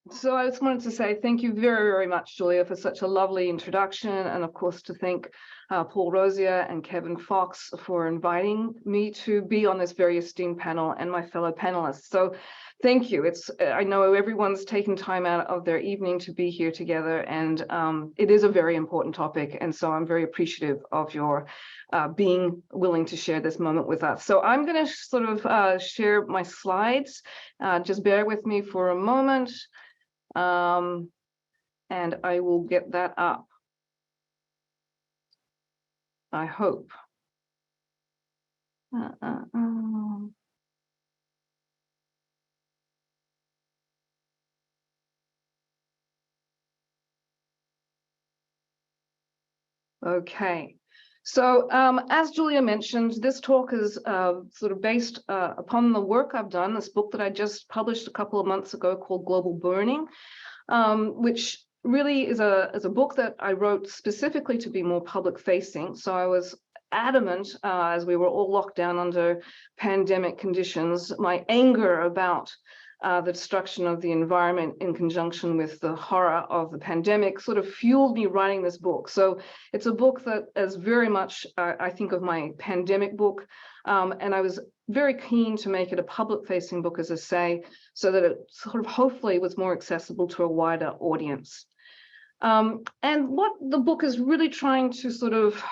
So I just wanted to say thank you very, very much, Julia, for such a lovely introduction. And of course, to thank Paul Rosier and Kevin Fox for inviting me to be on this very esteemed panel and my fellow panelists. So thank you. I know everyone's taken time out of their evening to be here together, and it is a very important topic. And so I'm very appreciative of your being willing to share this moment with us. So I'm going to sort of share my slides. Just bear with me for a moment. And I will get that up, I hope. Okay. So as Julia mentioned, this talk is sort of based upon the work I've done, this book that I just published a couple of months ago called Global Burning, which really is a book that I wrote specifically to be more public facing. So I was adamant as we were all locked down under pandemic conditions, my anger about the destruction of the environment in conjunction with the horror of the pandemic sort of fueled me writing this book. So it's a book that is very much, I think, of my pandemic book. And I was very keen to make it a public-facing book, as I say, so that it sort of hopefully was more accessible to a wider audience. And what the book is really trying to sort of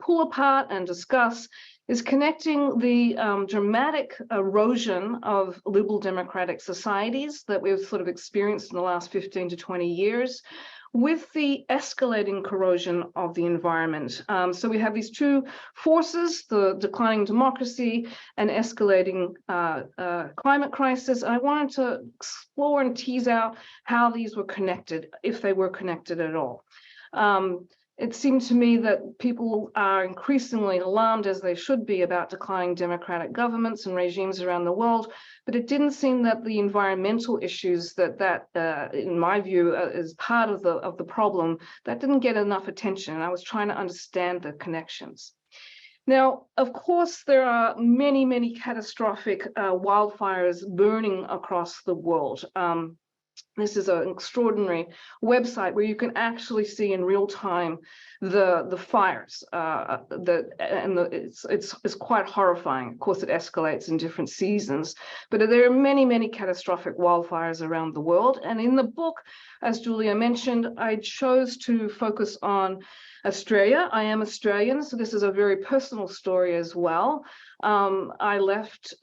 pull apart and discuss is connecting the dramatic erosion of liberal democratic societies that we've sort of experienced in the last 15 to 20 years with the escalating corrosion of the environment. So we have these two forces, the declining democracy and escalating climate crisis. And I wanted to explore and tease out how these were connected, if they were connected at all. It seemed to me that people are increasingly alarmed, as they should be, about declining democratic governments and regimes around the world, but it didn't seem that the environmental issues that in my view, is part of the problem, that didn't get enough attention. And I was trying to understand the connections. Now, of course, there are many, many catastrophic wildfires burning across the world. This is an extraordinary website where you can actually see in real time the fires. It's quite horrifying. Of course, it escalates in different seasons, but there are many, many catastrophic wildfires around the world. And in the book, as Julia mentioned, I chose to focus on Australia. I am Australian, so this is a very personal story as well. I left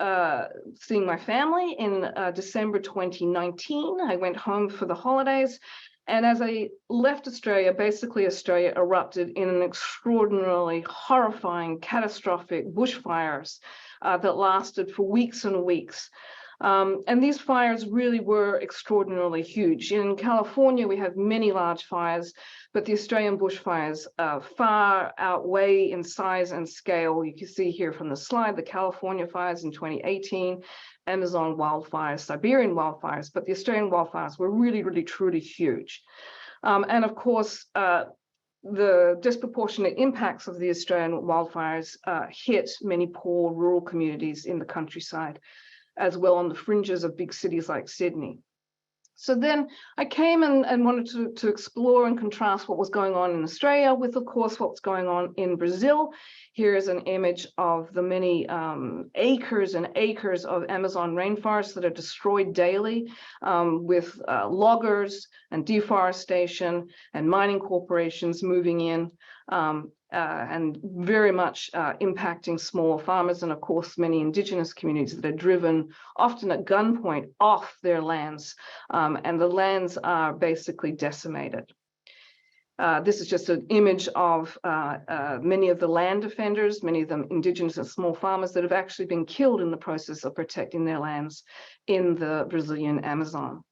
seeing my family in December 2019. I went home for the holidays. And as I left Australia, basically Australia erupted in an extraordinarily horrifying, catastrophic bushfires that lasted for weeks and weeks. And these fires really were extraordinarily huge. In California, we have many large fires, but the Australian bushfires far outweigh in size and scale. You can see here from the slide, the California fires in 2018, Amazon wildfires, Siberian wildfires, but the Australian wildfires were really, really, truly huge. And of course, the disproportionate impacts of the Australian wildfires hit many poor rural communities in the countryside, as well on the fringes of big cities like Sydney. So then I came and wanted to explore and contrast what was going on in Australia with, of course, what's going on in Brazil. Here is an image of the many acres and acres of Amazon rainforests that are destroyed daily with loggers and deforestation and mining corporations moving in. And very much impacting small farmers and, of course, many indigenous communities that are driven often at gunpoint off their lands, and the lands are basically decimated. This is just an image of many of the land defenders, many of them indigenous and small farmers that have actually been killed in the process of protecting their lands in the Brazilian Amazon.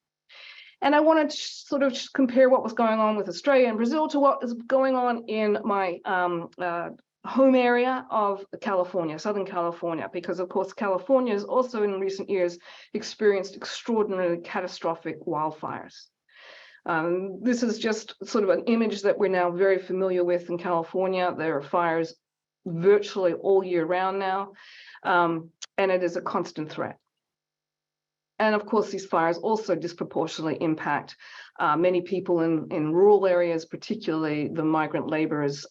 And I wanted to sort of compare what was going on with Australia and Brazil to what is going on in my home area of California, Southern California, because of course, California has also in recent years experienced extraordinarily catastrophic wildfires. This is just sort of an image that we're now very familiar with in California. There are fires virtually all year round now, and it is a constant threat. And of course, these fires also disproportionately impact many people in rural areas, particularly the migrant laborers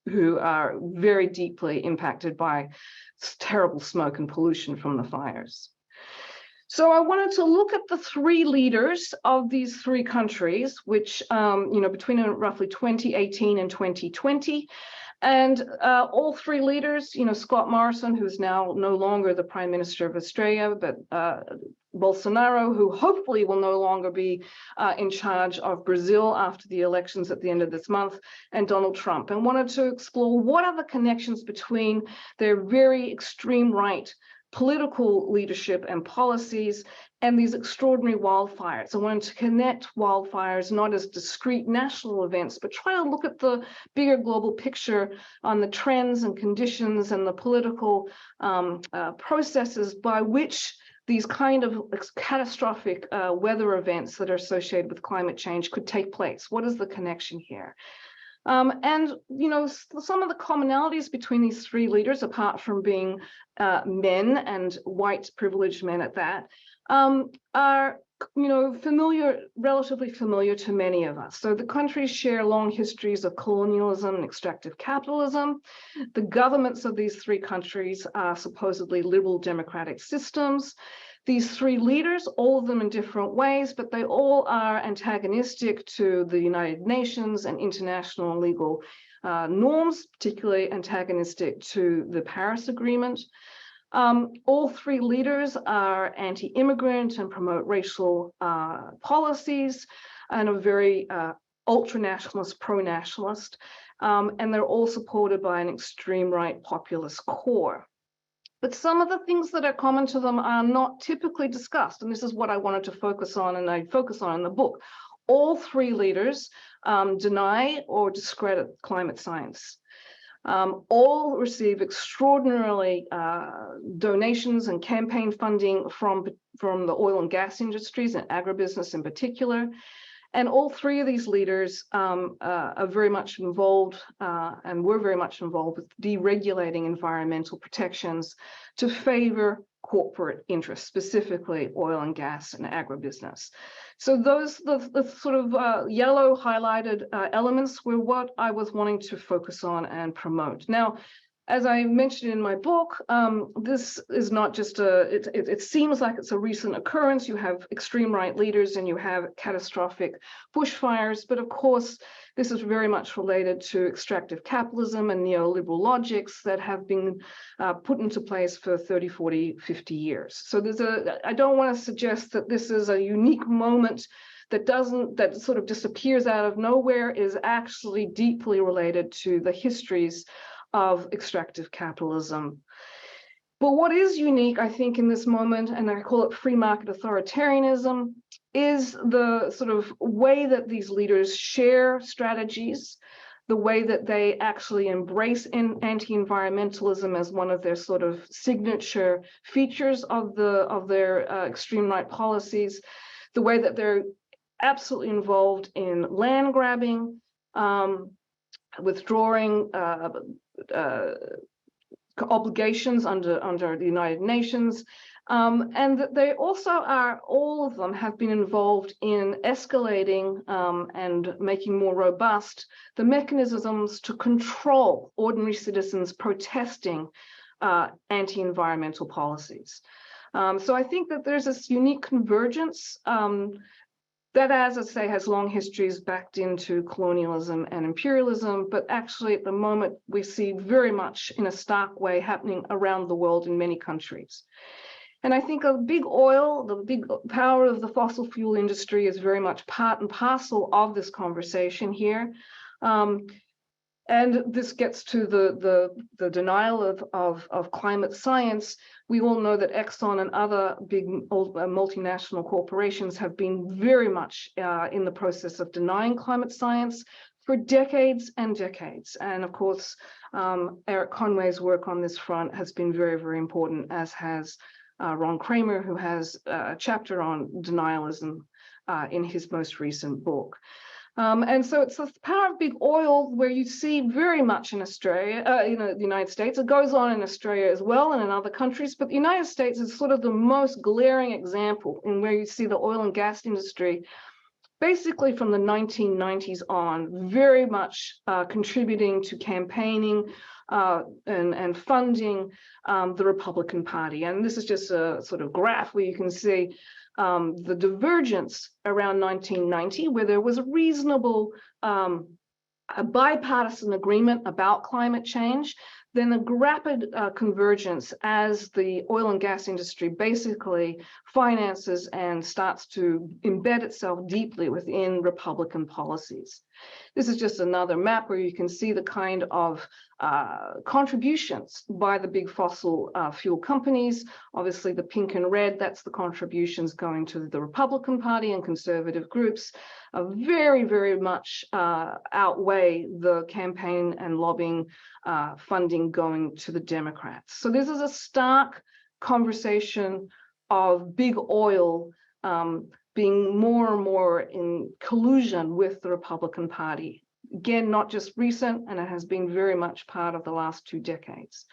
who are very deeply impacted by terrible smoke and pollution from the fires. So I wanted to look at the three leaders of these three countries, which, between roughly 2018 and 2020. And all three leaders, Scott Morrison, who's now no longer the Prime Minister of Australia, but Bolsonaro, who hopefully will no longer be in charge of Brazil after the elections at the end of this month, and Donald Trump, and wanted to explore what are the connections between their very extreme right political leadership and policies and these extraordinary wildfires. I wanted to connect wildfires not as discrete national events, but try to look at the bigger global picture on the trends and conditions and the political processes by which these kind of catastrophic weather events that are associated with climate change could take place. What is the connection here? And some of the commonalities between these three leaders, apart from being men and white privileged men at that, are relatively familiar to many of us. So the countries share long histories of colonialism and extractive capitalism. The governments of these three countries are supposedly liberal democratic systems. These three leaders, all of them in different ways, but they all are antagonistic to the United Nations and international legal norms, particularly antagonistic to the Paris Agreement. All three leaders are anti-immigrant and promote racial policies and are very ultra-nationalist, pro-nationalist, and they're all supported by an extreme right populist core. But some of the things that are common to them are not typically discussed, and this is what I wanted to focus on, and I focus on in the book. All three leaders deny or discredit climate science. All receive extraordinarily donations and campaign funding from the oil and gas industries and agribusiness in particular. And all three of these leaders are very much involved and were very much involved with deregulating environmental protections to favor corporate interests, specifically oil and gas and agribusiness. So those, the sort of yellow highlighted elements were what I was wanting to focus on and promote. Now, as I mentioned in my book, this is not just it seems like it's a recent occurrence. You have extreme right leaders and you have catastrophic bushfires, but of course, this is very much related to extractive capitalism and neoliberal logics that have been put into place for 30, 40, 50 years. So I don't want to suggest that this is a unique moment that sort of disappears out of nowhere, is actually deeply related to the histories of extractive capitalism. But what is unique, I think, in this moment, and I call it free market authoritarianism, is the sort of way that these leaders share strategies, the way that they actually embrace anti-environmentalism as one of their sort of signature features of their extreme right policies, the way that they're absolutely involved in land grabbing, withdrawing obligations under the United Nations, and that they also are, all of them have been involved in escalating and making more robust the mechanisms to control ordinary citizens protesting anti-environmental policies. So I think that there's this unique convergence that, as I say, has long histories backed into colonialism and imperialism, but actually at the moment we see very much in a stark way happening around the world in many countries. And I think a big oil, the big power of the fossil fuel industry is very much part and parcel of this conversation here. And this gets to the denial of climate science. We all know that Exxon and other big multinational corporations have been very much in the process of denying climate science for decades and decades. And of course, Eric Conway's work on this front has been very, very important, as has Ron Kramer, who has a chapter on denialism in his most recent book. And so it's the power of big oil where you see very much in Australia, the United States. It goes on in Australia as well and in other countries, but the United States is sort of the most glaring example in where you see the oil and gas industry basically from the 1990s on, very much contributing to campaigning and funding the Republican Party. And this is just a sort of graph where you can see the divergence around 1990, where there was a reasonable a bipartisan agreement about climate change, then a rapid convergence as the oil and gas industry basically finances and starts to embed itself deeply within Republican policies. This is just another map where you can see the kind of contributions by the big fossil fuel companies. Obviously, the pink and red, that's the contributions going to the Republican Party and conservative groups, very, very much outweigh the campaign and lobbying funding going to the Democrats. So this is a stark conversation of big oil being more and more in collusion with the Republican Party. Again, not just recent, and it has been very much part of the last 2 decades.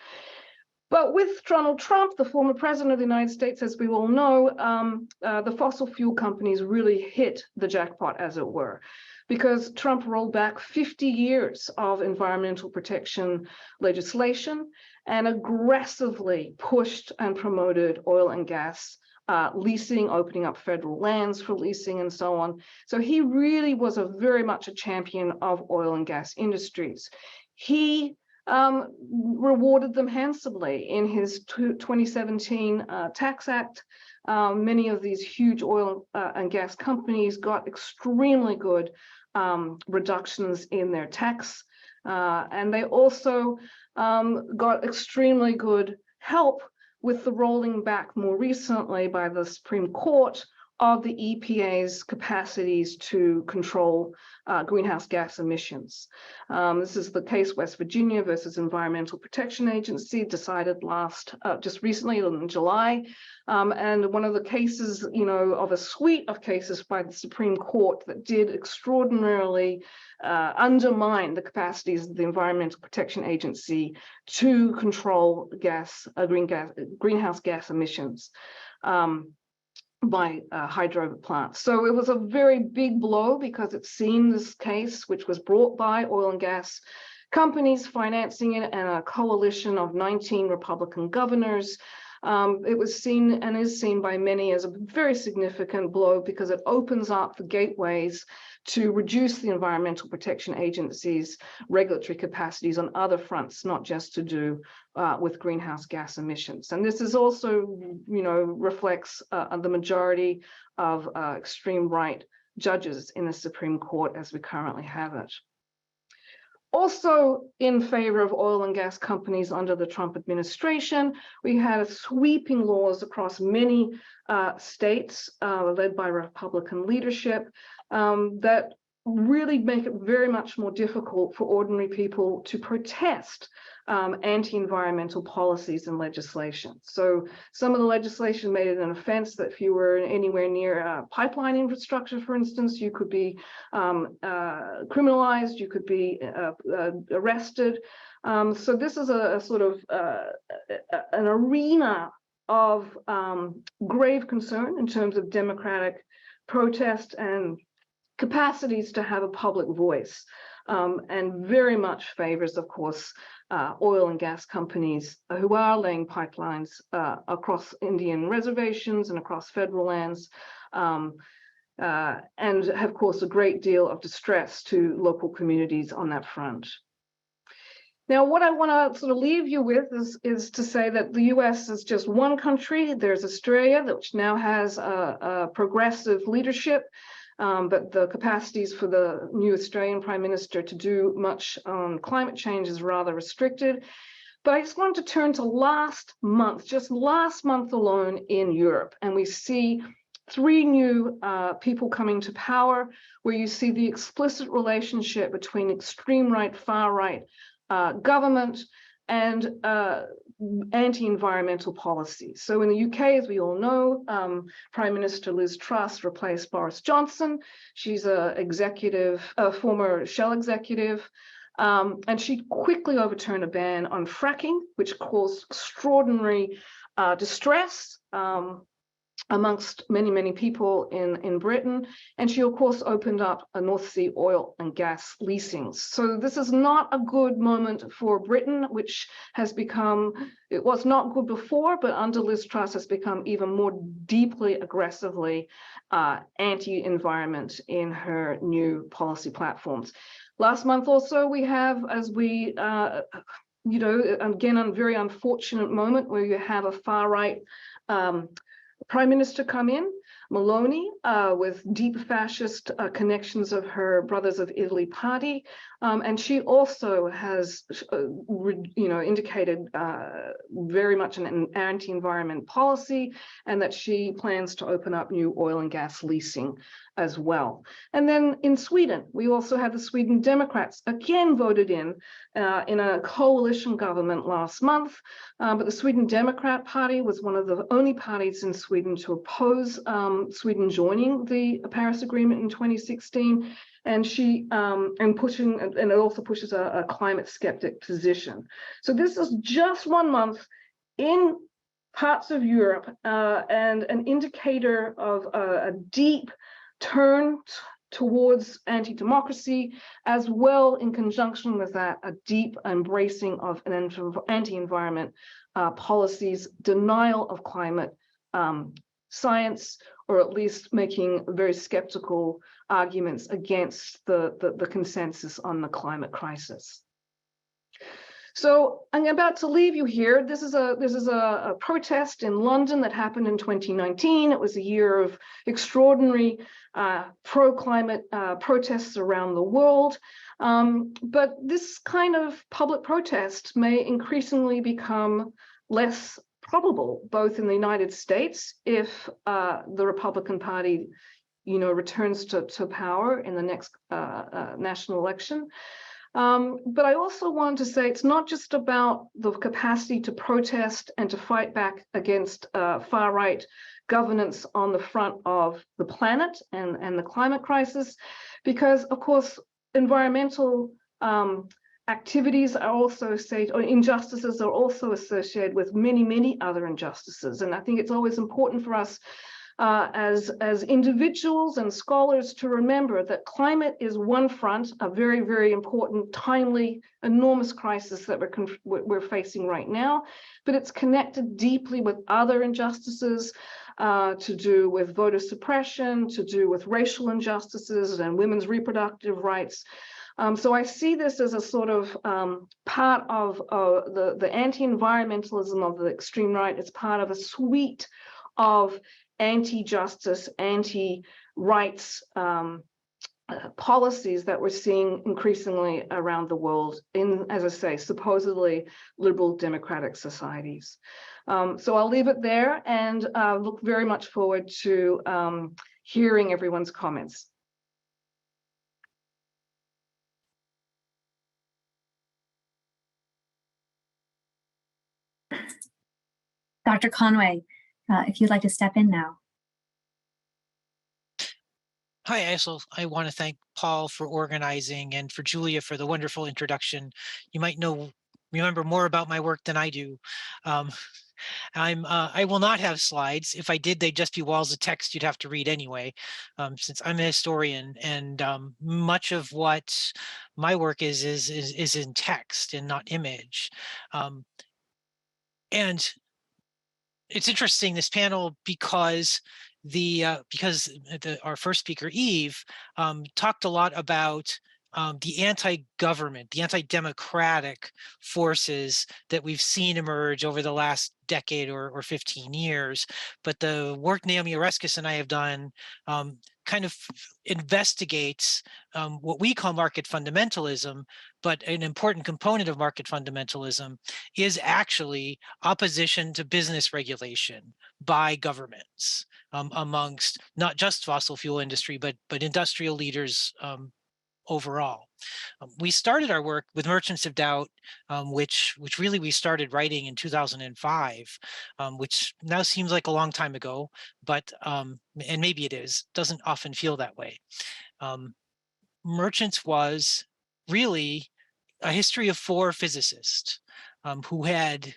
But with Donald Trump, the former president of the United States, as we all know, the fossil fuel companies really hit the jackpot, as it were, because Trump rolled back 50 years of environmental protection legislation and aggressively pushed and promoted oil and gas leasing, opening up federal lands for leasing and so on. So he really was very much a champion of oil and gas industries. He rewarded them handsomely in his 2017 Tax Act. Many of these huge oil and gas companies got extremely good reductions in their tax, and they also got extremely good help with the rolling back more recently by the Supreme Court of the EPA's capacities to control greenhouse gas emissions. This is the case West Virginia versus Environmental Protection Agency, decided just recently in July. And one of the cases, of a suite of cases by the Supreme Court that did extraordinarily undermine the capacities of the Environmental Protection Agency to control greenhouse gas emissions by hydro plants. So it was a very big blow because it's seen this case, which was brought by oil and gas companies financing it and a coalition of 19 Republican governors. It was seen and is seen by many as a very significant blow because it opens up the gateways to reduce the Environmental Protection Agency's regulatory capacities on other fronts, not just to do with greenhouse gas emissions. And this is also, reflects the majority of extreme right judges in the Supreme Court as we currently have it. Also in favor of oil and gas companies under the Trump administration, we had sweeping laws across many states led by Republican leadership that really make it very much more difficult for ordinary people to protest anti-environmental policies and legislation. So some of the legislation made it an offense that if you were anywhere near pipeline infrastructure, for instance, you could be criminalized, you could be arrested. So this is a sort of an arena of grave concern in terms of democratic protest and capacities to have a public voice, and very much favors, of course, oil and gas companies who are laying pipelines across Indian reservations and across federal lands, and have caused a great deal of distress to local communities on that front. Now, what I want to sort of leave you with is to say that the US is just one country. There's Australia, which now has a progressive leadership, but the capacities for the new Australian Prime Minister to do much on climate change is rather restricted. But I just wanted to turn to just last month alone in Europe, and we see 3 new people coming to power, where you see the explicit relationship between extreme right, far right government and anti-environmental policies. So in the UK, as we all know, Prime Minister Liz Truss replaced Boris Johnson. She's a former Shell executive, and she quickly overturned a ban on fracking, which caused extraordinary distress amongst many, many people in Britain. And she, of course, opened up a North Sea oil and gas leasings. So this is not a good moment for Britain, which has become, it was not good before, but under Liz Truss has become even more deeply, aggressively anti-environment in her new policy platforms. Last month also, we have, as we, again, a very unfortunate moment where you have a far-right Prime Minister come in, Meloni, with deep fascist connections of her Brothers of Italy party, and she also has, indicated very much an anti-environment policy, and that she plans to open up new oil and gas leasing as well. And then in Sweden, we also had the Sweden Democrats again voted in a coalition government last month, but the Sweden Democrat Party was one of the only parties in Sweden to oppose Sweden joining the Paris Agreement in 2016, and it also pushes a climate skeptic position. So this is just 1 month in parts of Europe, and an indicator of a deep turn towards anti-democracy, as well, in conjunction with that, a deep embracing of anti-environment policies, denial of climate science, or at least making very skeptical arguments against the consensus on the climate crisis. So I'm about to leave you here. This is a protest in London that happened in 2019. It was a year of extraordinary pro-climate protests around the world. But this kind of public protest may increasingly become less probable, both in the United States, if the Republican Party, returns to power in the next national election. But I also want to say it's not just about the capacity to protest and to fight back against far-right governance on the front of the planet and the climate crisis, because, of course, environmental activities are also injustices are also associated with many, many other injustices. And I think it's always important for us as individuals and scholars to remember that climate is one front, a very, very important, timely, enormous crisis that we're facing right now, but it's connected deeply with other injustices to do with voter suppression, to do with racial injustices and women's reproductive rights. So I see this as a sort of part of the anti-environmentalism of the extreme right. It's part of a suite of anti-justice, anti-rights policies that we're seeing increasingly around the world in, as I say, supposedly liberal democratic societies. So I'll leave it there and look very much forward to hearing everyone's comments. Dr. Conway, if you'd like to step in now. Hi, I want to thank Paul for organizing and for Julia for the wonderful introduction. You might remember more about my work than I do. I will not have slides. If I did, they'd just be walls of text you'd have to read anyway, since I'm a historian, and much of what my work is in text and not image. And it's interesting, this panel, because our first speaker, Eve, talked a lot about the anti-government, the anti-democratic forces that we've seen emerge over the last decade or 15 years. But the work Naomi Oreskes and I have done kind of investigates what we call market fundamentalism, but an important component of market fundamentalism is actually opposition to business regulation by governments amongst not just fossil fuel industry, but industrial leaders overall. We started our work with Merchants of Doubt, which really we started writing in 2005, which now seems like a long time ago, but and maybe it is, doesn't often feel that way. Merchants was really a history of 4 physicists who had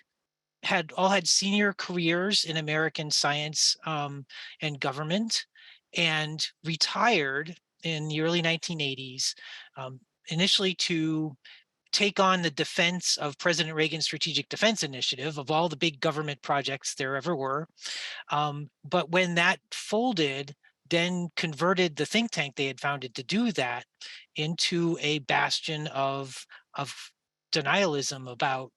all had senior careers in American science and government, and retired in the early 1980s, initially to take on the defense of President Reagan's Strategic Defense Initiative, of all the big government projects there ever were. But when that folded, then converted the think tank they had founded to do that into a bastion of denialism about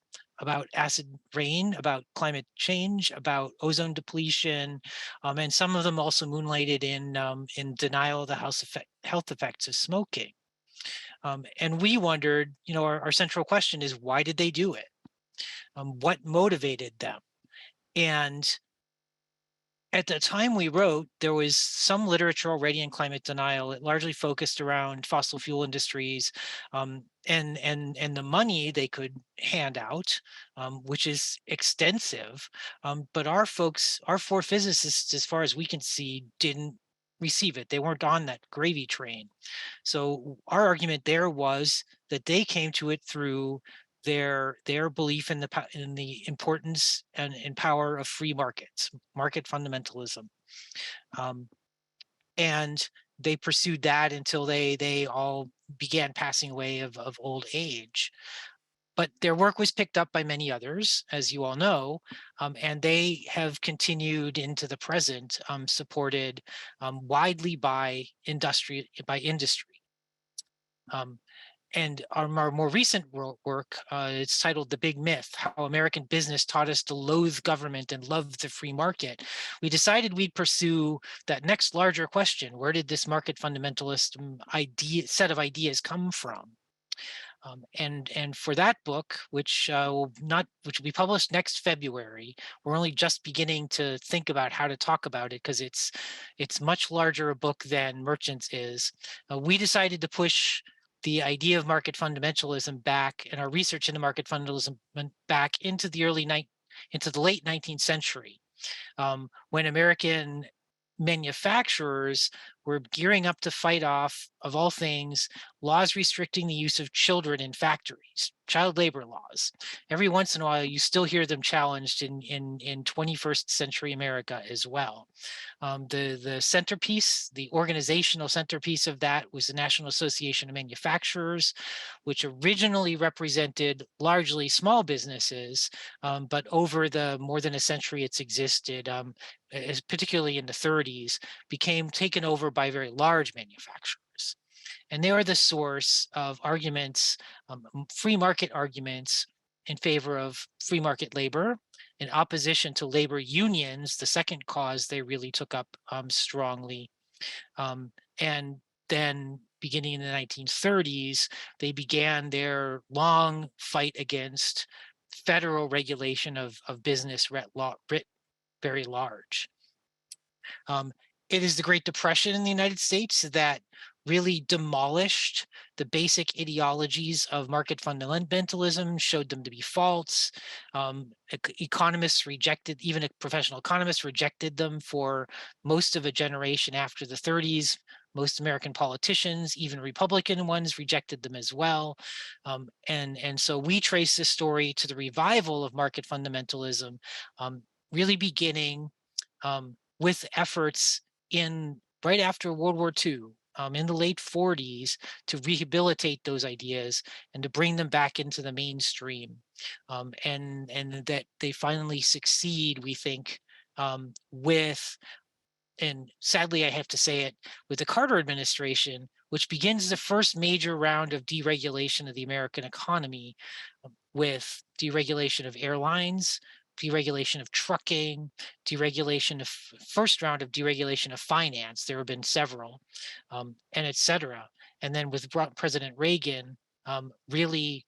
acid rain, about climate change, about ozone depletion, and some of them also moonlighted in denial of the health effects of smoking. And we wondered, our central question is, why did they do it? What motivated them? And at the time we wrote, there was some literature already in climate denial. It largely focused around fossil fuel industries, and the money they could hand out, which is extensive. But our 4 physicists, as far as we can see, didn't receive it. They weren't on that gravy train. So our argument there was that they came to it through their belief in the importance and power of free markets, market fundamentalism, and they pursued that until they all began passing away of old age. But their work was picked up by many others, as you all know, and they have continued into the present, supported widely by industry. And our more recent work, it's titled The Big Myth, How American Business Taught Us to Loathe Government and Love the Free Market. We decided we'd pursue that next larger question: where did this market fundamentalist set of ideas come from? And for that book, which will be published next February, we're only just beginning to think about how to talk about it, because it's much larger a book than Merchants is. We decided to push the idea of market fundamentalism back, and our research into market fundamentalism back into the late 19th century, when American manufacturers were gearing up to fight off, of all things, laws restricting the use of children in factories, child labor laws. Every once in a while, you still hear them challenged in 21st century America as well. The centerpiece, the organizational centerpiece of that, was the National Association of Manufacturers, which originally represented largely small businesses, but over the more than a century it's existed, particularly in the 30s, became taken over by very large manufacturers. And they are the source of arguments, free market arguments, in favor of free market labor, in opposition to labor unions, the second cause they really took up strongly. And then beginning in the 1930s, they began their long fight against federal regulation of business writ very large. It is the Great Depression in the United States that really demolished the basic ideologies of market fundamentalism, showed them to be false. Economists rejected, even professional economists rejected them for most of a generation after the 30s. Most American politicians, even Republican ones, rejected them as well. And so we trace this story to the revival of market fundamentalism, really beginning with efforts right after World War II, in the late 40s, to rehabilitate those ideas and to bring them back into the mainstream, and that they finally succeed, we think, with, and sadly I have to say it, with the Carter administration, which begins the first major round of deregulation of the American economy, with deregulation of airlines, deregulation of trucking, first round of deregulation of finance. There have been several, and et cetera. And then with President Reagan, really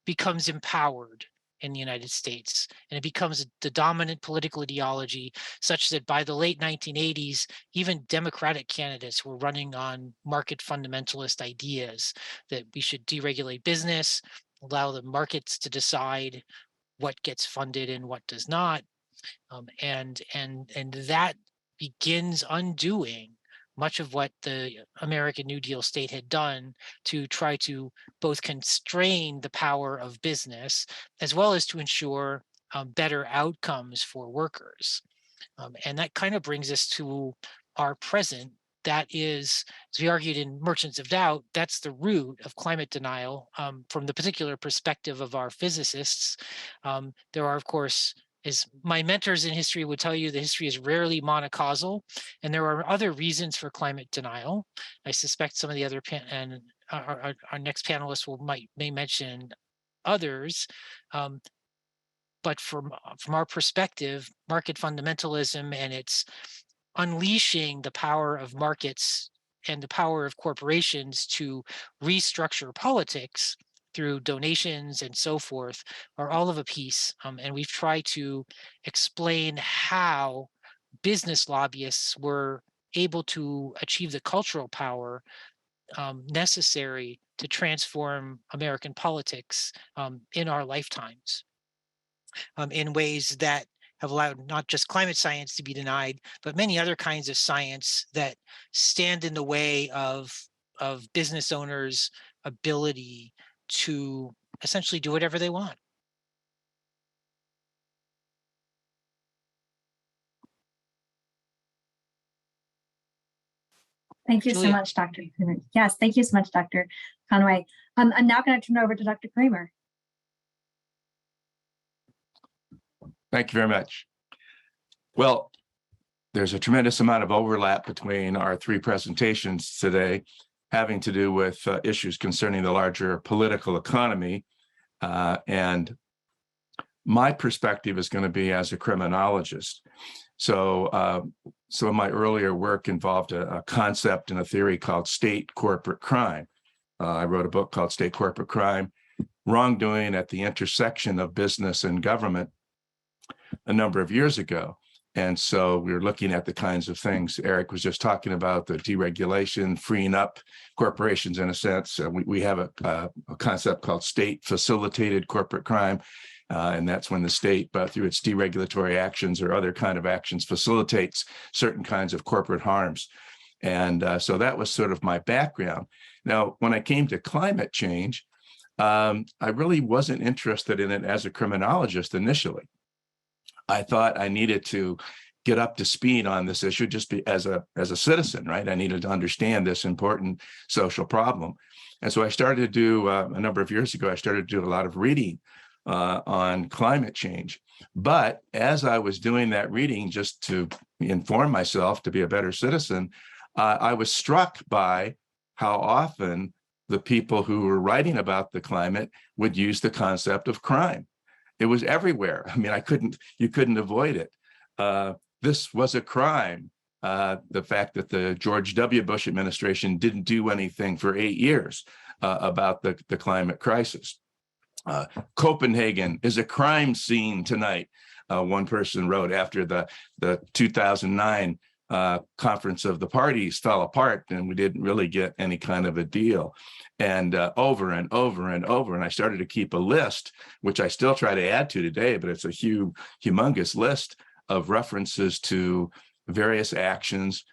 becomes empowered in the United States, and it becomes the dominant political ideology, such that by the late 1980s, even Democratic candidates were running on market fundamentalist ideas that we should deregulate business, allow the markets to decide what gets funded and what does not, and that begins undoing much of what the American New Deal state had done to try to both constrain the power of business as well as to ensure better outcomes for workers. And that kind of brings us to our present. That is, as we argued in Merchants of Doubt, that's the root of climate denial from the particular perspective of our physicists. There are, of course, as my mentors in history would tell you, the history is rarely monocausal, and there are other reasons for climate denial. I suspect some of the other and our next panelists may mention others. But from our perspective, market fundamentalism and its unleashing the power of markets and the power of corporations to restructure politics through donations and so forth are all of a piece. And we've tried to explain how business lobbyists were able to achieve the cultural power necessary to transform American politics in our lifetimes in ways that have allowed not just climate science to be denied, but many other kinds of science that stand in the way of business owners' ability to essentially do whatever they want. Thank you so much, Dr. Kramer. Yes, thank you so much, Dr. Conway. I'm now going to turn it over to Dr. Kramer. Thank you very much. Well, there's a tremendous amount of overlap between our three presentations today, having to do with issues concerning the larger political economy. And my perspective is going to be as a criminologist. So some of my earlier work involved a concept and a theory called state corporate crime. I wrote a book called State Corporate Crime, Wrongdoing at the Intersection of Business and Government a number of years ago. And so we were looking at the kinds of things Eric was just talking about, the deregulation, freeing up corporations in a sense. We have a concept called state facilitated corporate crime. And that's when the state, through its deregulatory actions or other kind of actions, facilitates certain kinds of corporate harms. And so that was sort of my background. Now, when I came to climate change, I really wasn't interested in it as a criminologist initially. I thought I needed to get up to speed on this issue just as a citizen, right? I needed to understand this important social problem. And so I started to do, a number of years ago, I started to do a lot of reading on climate change. But as I was doing that reading, just to inform myself to be a better citizen, I was struck by how often the people who were writing about the climate would use the concept of crime. It was everywhere. I mean, you couldn't avoid it. This was a crime. The fact that the George W. Bush administration didn't do anything for 8 years about the climate crisis. Copenhagen is a crime scene tonight, one person wrote after the 2009 conference of the parties fell apart and we didn't really get any kind of a deal. And over and over and over. And I started to keep a list, which I still try to add to today, but it's a humongous list of references to various actions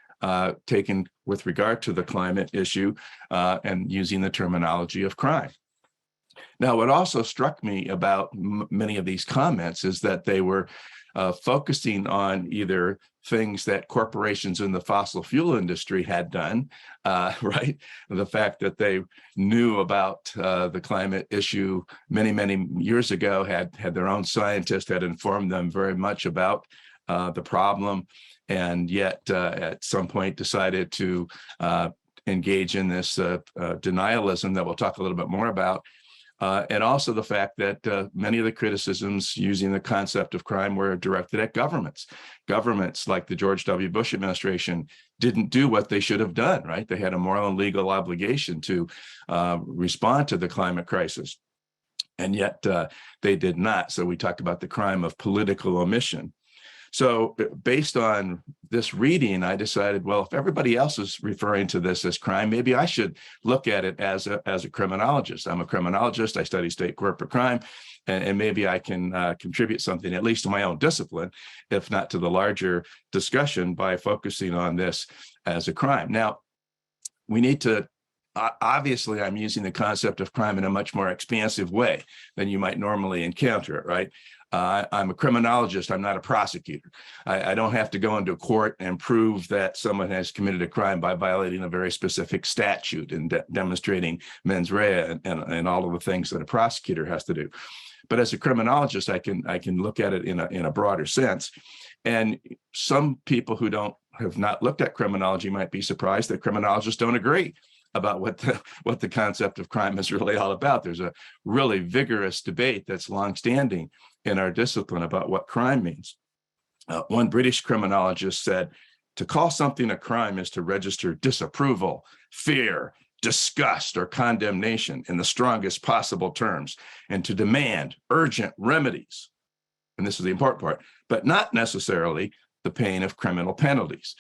taken with regard to the climate issue and using the terminology of crime. Now, what also struck me about many of these comments is that they were focusing on either things that corporations in the fossil fuel industry had done, right? The fact that they knew about the climate issue many, many years ago, had their own scientists, had informed them very much about the problem, and yet at some point decided to engage in this denialism that we'll talk a little bit more about. And also the fact that many of the criticisms using the concept of crime were directed at governments. Governments like the George W. Bush administration didn't do what they should have done, right? They had a moral and legal obligation to respond to the climate crisis. And yet they did not. So we talk about the crime of political omission. So based on this reading, I decided, well, if everybody else is referring to this as crime, maybe I should look at it as a criminologist. I'm a criminologist. I study state corporate crime, and maybe I can contribute something, at least to my own discipline, if not to the larger discussion, by focusing on this as a crime. Now, we need to obviously, I'm using the concept of crime in a much more expansive way than you might normally encounter it, right? I'm a criminologist. I'm not a prosecutor. I don't have to go into court and prove that someone has committed a crime by violating a very specific statute and demonstrating mens rea and all of the things that a prosecutor has to do. But as a criminologist, I can look at it in a broader sense. And some people who have not looked at criminology might be surprised that criminologists don't agree about what the concept of crime is really all about. There's a really vigorous debate that's longstanding in our discipline about what crime means. One British criminologist said, to call something a crime is to register disapproval, fear, disgust, or condemnation in the strongest possible terms, and to demand urgent remedies. And this is the important part, but not necessarily the paying of criminal penalties.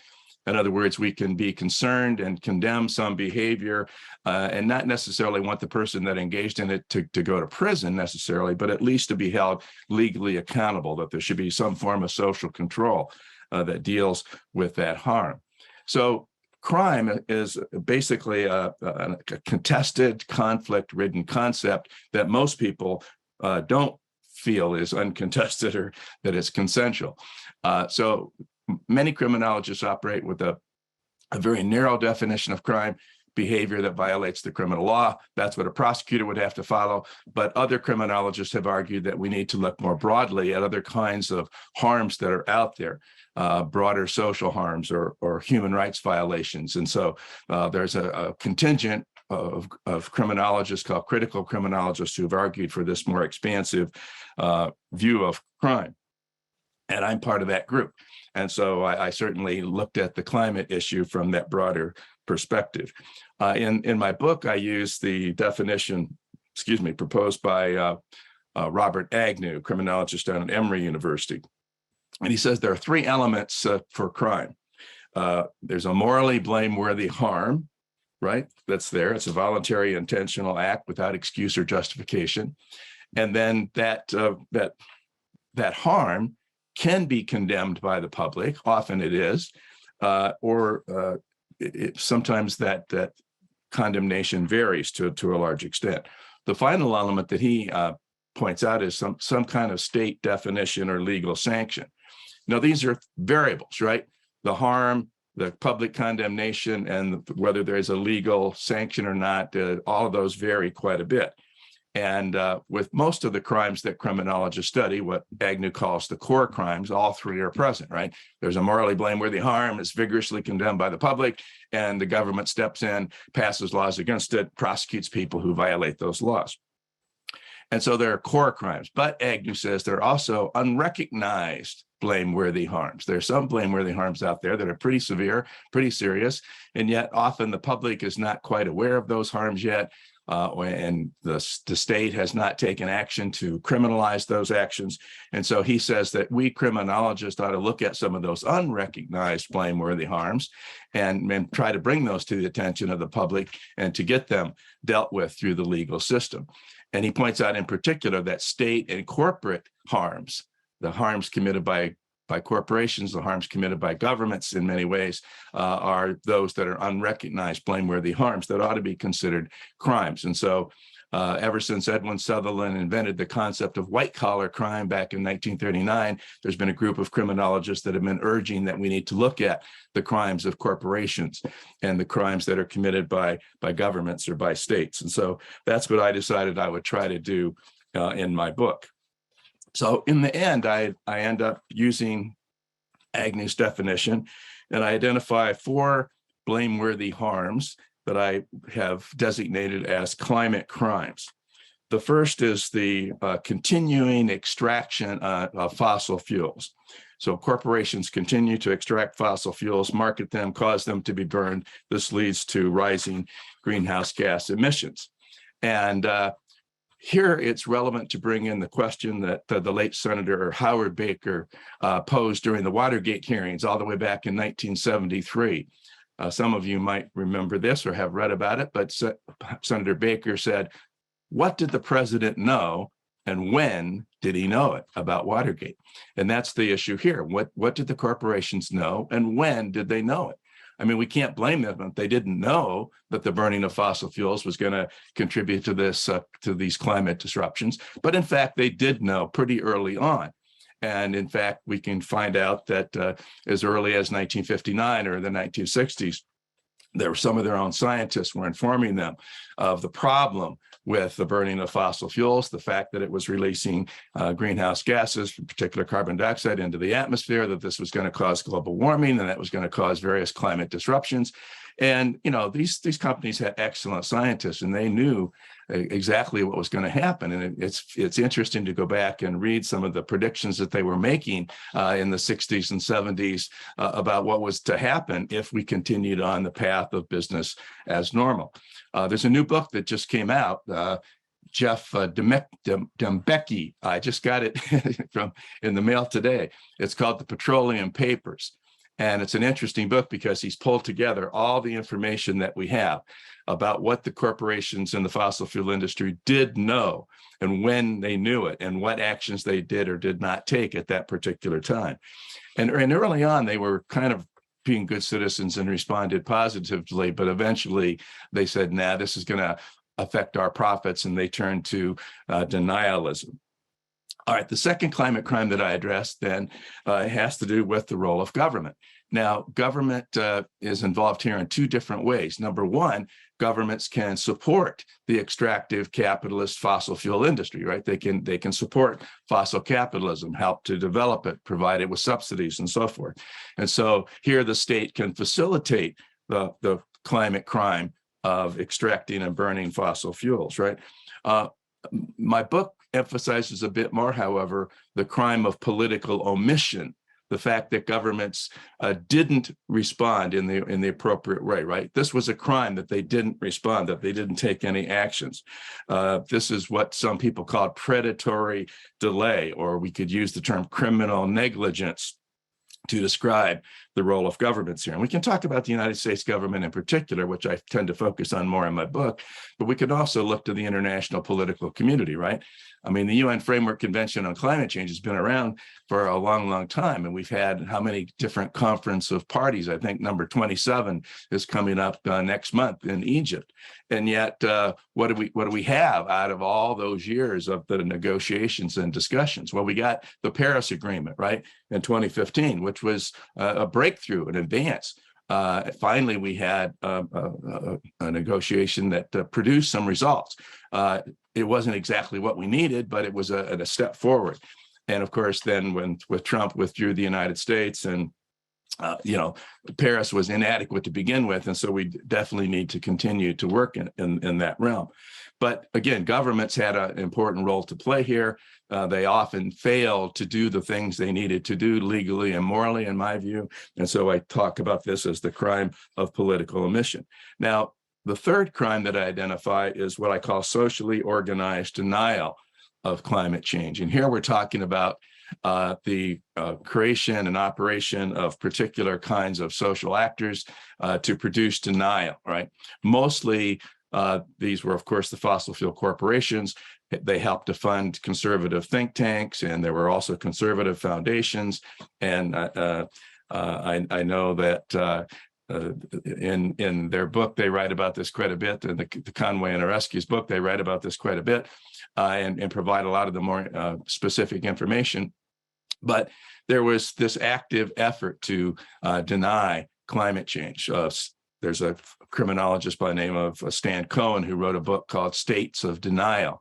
In other words, we can be concerned and condemn some behavior and not necessarily want the person that engaged in it to go to prison necessarily, but at least to be held legally accountable, that there should be some form of social control that deals with that harm. So crime is basically a contested, conflict-ridden concept that most people don't feel is uncontested or that it's consensual. So many criminologists operate with a very narrow definition of crime, behavior that violates the criminal law. That's what a prosecutor would have to follow. But other criminologists have argued that we need to look more broadly at other kinds of harms that are out there, broader social harms or human rights violations. And so there's a contingent of criminologists called critical criminologists who've argued for this more expansive view of crime. And I'm part of that group. And so I certainly looked at the climate issue from that broader perspective. In my book, I use the definition, proposed by Robert Agnew, criminologist down at Emory University. And he says there are three elements for crime. There's a morally blameworthy harm, right? That's there. It's a voluntary, intentional act without excuse or justification. And then that harm can be condemned by the public. Often it is, sometimes that condemnation varies to a large extent. The final element that he points out is some kind of state definition or legal sanction. Now, these are variables, right? The harm, the public condemnation, and whether there's a legal sanction or not, all of those vary quite a bit. And with most of the crimes that criminologists study, what Agnew calls the core crimes, all three are present, right? There's a morally blameworthy harm, it's vigorously condemned by the public, and the government steps in, passes laws against it, prosecutes people who violate those laws. And so there are core crimes, but Agnew says there are also unrecognized blameworthy harms. There are some blameworthy harms out there that are pretty severe, pretty serious, and yet often the public is not quite aware of those harms yet. And the state has not taken action to criminalize those actions. And so he says that we criminologists ought to look at some of those unrecognized blameworthy harms and try to bring those to the attention of the public and to get them dealt with through the legal system. And he points out in particular that state and corporate harms, the harms committed by corporations, the harms committed by governments in many ways, are those that are unrecognized blameworthy harms that ought to be considered crimes. And so ever since Edwin Sutherland invented the concept of white-collar crime back in 1939, there's been a group of criminologists that have been urging that we need to look at the crimes of corporations and the crimes that are committed by governments or by states. And so that's what I decided I would try to do in my book. So in the end, I end up using Agnew's definition, and I identify 4 blameworthy harms that I have designated as climate crimes. The first is the continuing extraction of fossil fuels. So corporations continue to extract fossil fuels, market them, cause them to be burned. This leads to rising greenhouse gas emissions. And Here, it's relevant to bring in the question that the late Senator Howard Baker posed during the Watergate hearings all the way back in 1973. Some of you might remember this or have read about it, but Senator Baker said, "What did the president know and when did he know it about Watergate?" And that's the issue here. What did the corporations know and when did they know it? I mean, we can't blame them if they didn't know that the burning of fossil fuels was going to contribute to this, to these climate disruptions. But in fact, they did know pretty early on. And in fact, we can find out that as early as 1959 or the 1960s, there were some of their own scientists were informing them of the problem with the burning of fossil fuels, the fact that it was releasing greenhouse gases, in particular carbon dioxide, into the atmosphere, that this was going to cause global warming, and that was going to cause various climate disruptions. And, you know, these companies had excellent scientists, and they knew exactly what was going to happen. And it's interesting to go back and read some of the predictions that they were making in the 60s and 70s about what was to happen if we continued on the path of business as normal. There's a new book that just came out. Jeff Dembecki, I just got it from in the mail today. It's called The Petroleum Papers. And it's an interesting book because he's pulled together all the information that we have about what the corporations in the fossil fuel industry did know and when they knew it and what actions they did or did not take at that particular time. And early on, they were kind of being good citizens and responded positively, but eventually they said, nah, this is going to affect our profits, and they turned to denialism. All right, the second climate crime that I addressed then has to do with the role of government. Now, government is involved here in two different ways. Number one, governments can support the extractive capitalist fossil fuel industry, right? They can support fossil capitalism, help to develop it, provide it with subsidies and so forth. And so here the state can facilitate the climate crime of extracting and burning fossil fuels, right? My book emphasizes a bit more, however, the crime of political omission, the fact that governments didn't respond in the appropriate way, right? This was a crime that they didn't respond, that they didn't take any actions. This is what some people call predatory delay, or we could use the term criminal negligence to describe the role of governments here. And we can talk about the United States government in particular, which I tend to focus on more in my book, but we could also look to the international political community, right? I mean, the UN Framework Convention on Climate Change has been around for a long, long time. And we've had how many different conference of parties? I think number 27 is coming up next month in Egypt. And yet, what do we have out of all those years of the negotiations and discussions? Well, we got the Paris Agreement, right, in 2015, which was a breakthrough, an advance. Finally, we had a negotiation that produced some results. It wasn't exactly what we needed, but it was a step forward. And of course, then when Trump withdrew the United States, and Paris was inadequate to begin with, and so we definitely need to continue to work in that realm. But again, governments had an important role to play here. They often failed to do the things they needed to do legally and morally, in my view. And so I talk about this as the crime of political omission. Now, the third crime that I identify is what I call socially organized denial of climate change. And here we're talking about the creation and operation of particular kinds of social actors to produce denial, right? Mostly, these were, of course, the fossil fuel corporations. They helped to fund conservative think tanks, and there were also conservative foundations. And I know that in their book, they write about this quite a bit. In the Conway and Oresky's book, they write about this quite a bit and provide a lot of the more specific information. But there was this active effort to deny climate change. There's a criminologist by the name of Stan Cohen who wrote a book called States of Denial.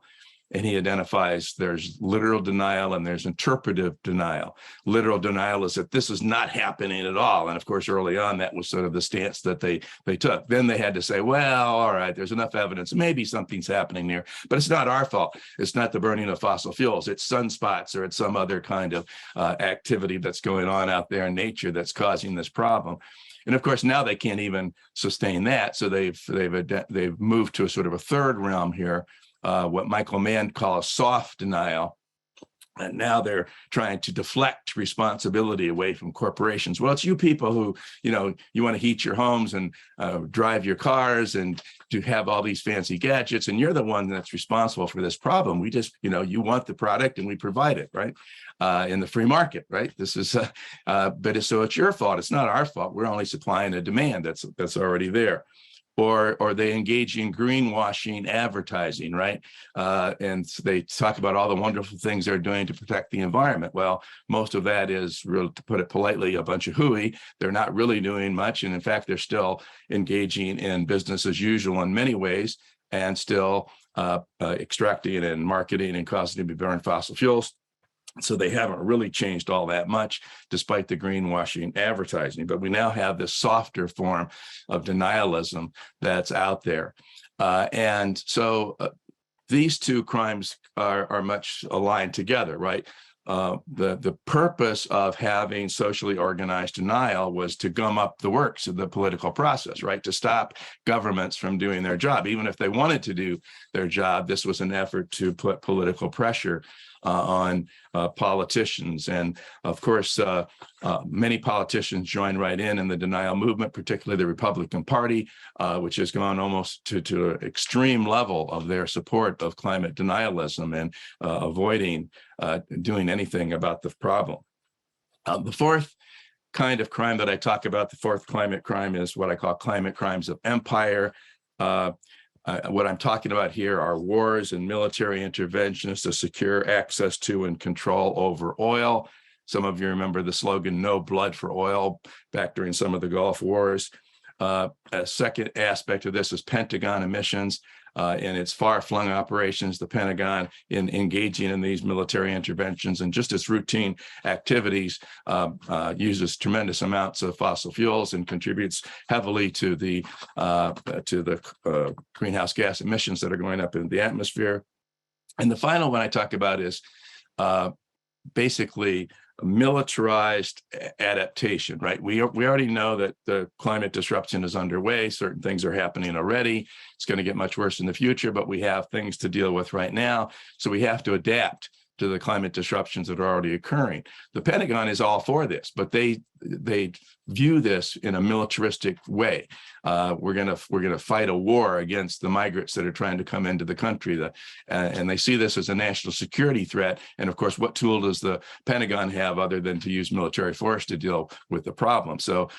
And he identifies there's literal denial and there's interpretive denial. Literal denial is that this is not happening at all. And of course, early on, that was sort of the stance that they took. Then they had to say, well, all right, there's enough evidence. Maybe something's happening there, but it's not our fault. It's not the burning of fossil fuels. It's sunspots or it's some other kind of activity that's going on out there in nature that's causing this problem. And of course, now they can't even sustain that. So they've moved to a sort of a third realm here what Michael Mann calls soft denial. And now they're trying to deflect responsibility away from corporations. Well, it's you people who, you want to heat your homes and drive your cars and to have all these fancy gadgets. And you're the one that's responsible for this problem. We just, you want the product and we provide it, right? In the free market, right? This is, so it's your fault. It's not our fault. We're only supplying a demand that's already there. Or they engage in greenwashing advertising, right? And they talk about all the wonderful things they're doing to protect the environment. Well, most of that is, to put it politely, a bunch of hooey. They're not really doing much. And in fact, they're still engaging in business as usual in many ways and still extracting and marketing and causing to burn fossil fuels. So they haven't really changed all that much, despite the greenwashing advertising. But we now have this softer form of denialism that's out there. And so these two crimes are much aligned together, right? The purpose of having socially organized denial was to gum up the works of the political process, right? To stop governments from doing their job. Even if they wanted to do their job, this was an effort to put political pressure on politicians. And of course, many politicians joined right in the denial movement, particularly the Republican Party, which has gone almost to an extreme level of their support of climate denialism and avoiding doing anything about the problem. The fourth kind of crime that I talk about, the fourth climate crime, is what I call climate crimes of empire. What I'm talking about here are wars and military interventions to secure access to and control over oil. Some of you remember the slogan, "No blood for oil," back during some of the Gulf Wars. A second aspect of this is Pentagon emissions. In its far-flung operations, the Pentagon, in engaging in these military interventions and just its routine activities, uses tremendous amounts of fossil fuels and contributes heavily to the greenhouse gas emissions that are going up in the atmosphere. And the final one I talk about is basically militarized adaptation, right? We already know that the climate disruption is underway. Certain things are happening already. It's going to get much worse in the future, but we have things to deal with right now. So we have to adapt to the climate disruptions that are already occurring. The Pentagon is all for this, but they view this in a militaristic way. We're gonna fight a war against the migrants that are trying to come into the country, and they see this as a national security threat. And of course, what tool does the Pentagon have other than to use military force to deal with the problem? So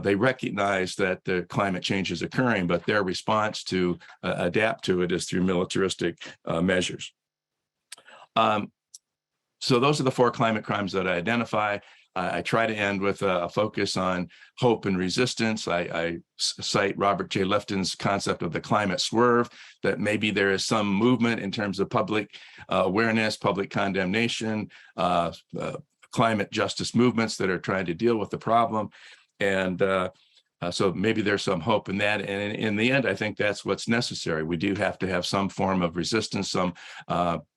they recognize that the climate change is occurring, but their response to adapt to it is through militaristic measures. So those are the four climate crimes that I identify. I try to end with a focus on hope and resistance. I cite Robert J. Lifton's concept of the climate swerve, that maybe there is some movement in terms of public awareness, public condemnation, climate justice movements that are trying to deal with the problem. And so maybe there's some hope in that. And in the end, I think that's what's necessary. We do have to have some form of resistance, some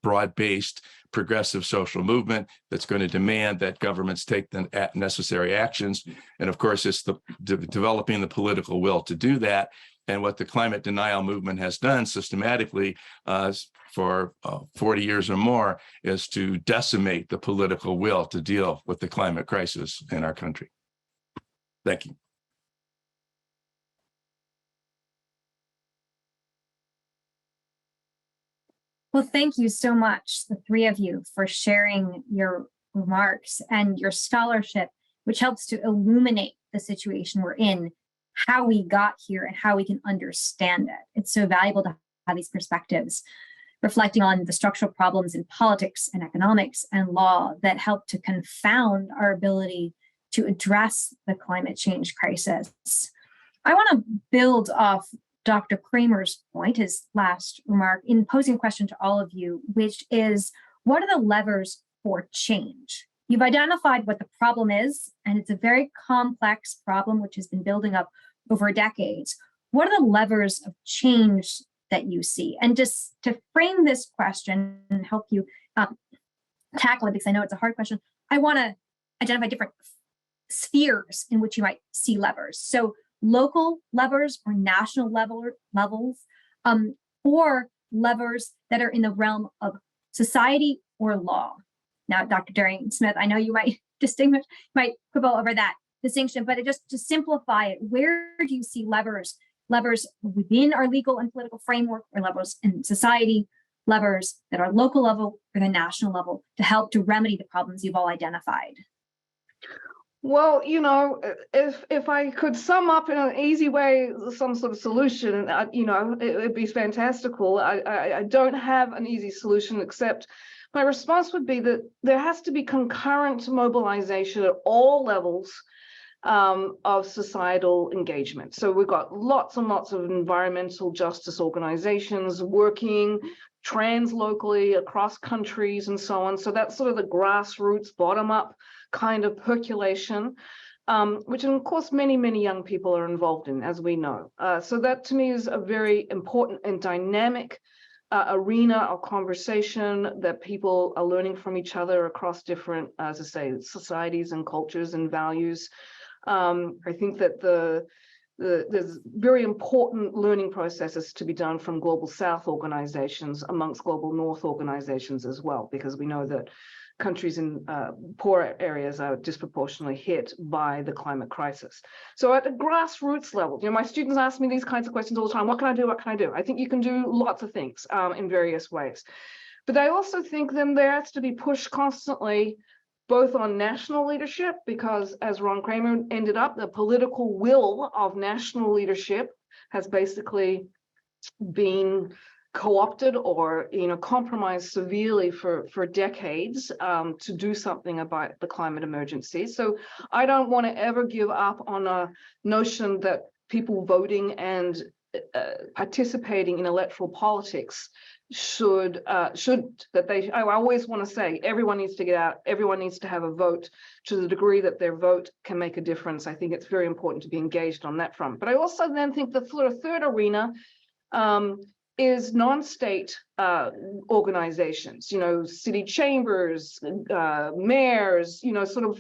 broad-based progressive social movement that's going to demand that governments take the necessary actions. And of course, it's developing the political will to do that. And what the climate denial movement has done systematically for 40 years or more is to decimate the political will to deal with the climate crisis in our country. Thank you. Well, thank you so much, the three of you, for sharing your remarks and your scholarship, which helps to illuminate the situation we're in, how we got here, and how we can understand it. It's so valuable to have these perspectives, reflecting on the structural problems in politics and economics and law that help to confound our ability to address the climate change crisis. I want to build off Dr. Kramer's point, his last remark, in posing a question to all of you, which is, what are the levers for change? You've identified what the problem is, and it's a very complex problem which has been building up over decades. What are the levers of change that you see? And just to frame this question and help you tackle it, because I know it's a hard question, I want to identify different spheres in which you might see levers. So local levers or national levels, or levers that are in the realm of society or law? Now, Dr. Darian-Smith, I know you might might quibble over that distinction, but just to simplify it, where do you see levers within our legal and political framework, or levers in society, levers that are local level or the national level to help to remedy the problems you've all identified? Well, if I could sum up in an easy way some sort of solution, it'd be fantastical. I don't have an easy solution, except my response would be that there has to be concurrent mobilization at all levels of societal engagement. So we've got lots and lots of environmental justice organizations working translocally across countries and so on. So that's sort of the grassroots, bottom-up kind of percolation, which of course many, many young people are involved in, as we know. So that to me is a very important and dynamic arena of conversation that people are learning from each other across different, as I say, societies and cultures and values. I think that there's very important learning processes to be done from Global South organizations amongst Global North organizations as well, because we know that countries in poor areas are disproportionately hit by the climate crisis. So at a grassroots level, my students ask me these kinds of questions all the time. What can I do? What can I do? I think you can do lots of things in various ways. But I also think then there has to be pushed constantly, both on national leadership, because as Ron Kramer ended up, the political will of national leadership has basically been co-opted or compromised severely for decades to do something about the climate emergency. So I don't want to ever give up on a notion that people voting and participating in electoral politics I always want to say everyone needs to get out, everyone needs to have a vote to the degree that their vote can make a difference. I think it's very important to be engaged on that front. But I also then think the sort of third arena is non-state organizations, city chambers, mayors, so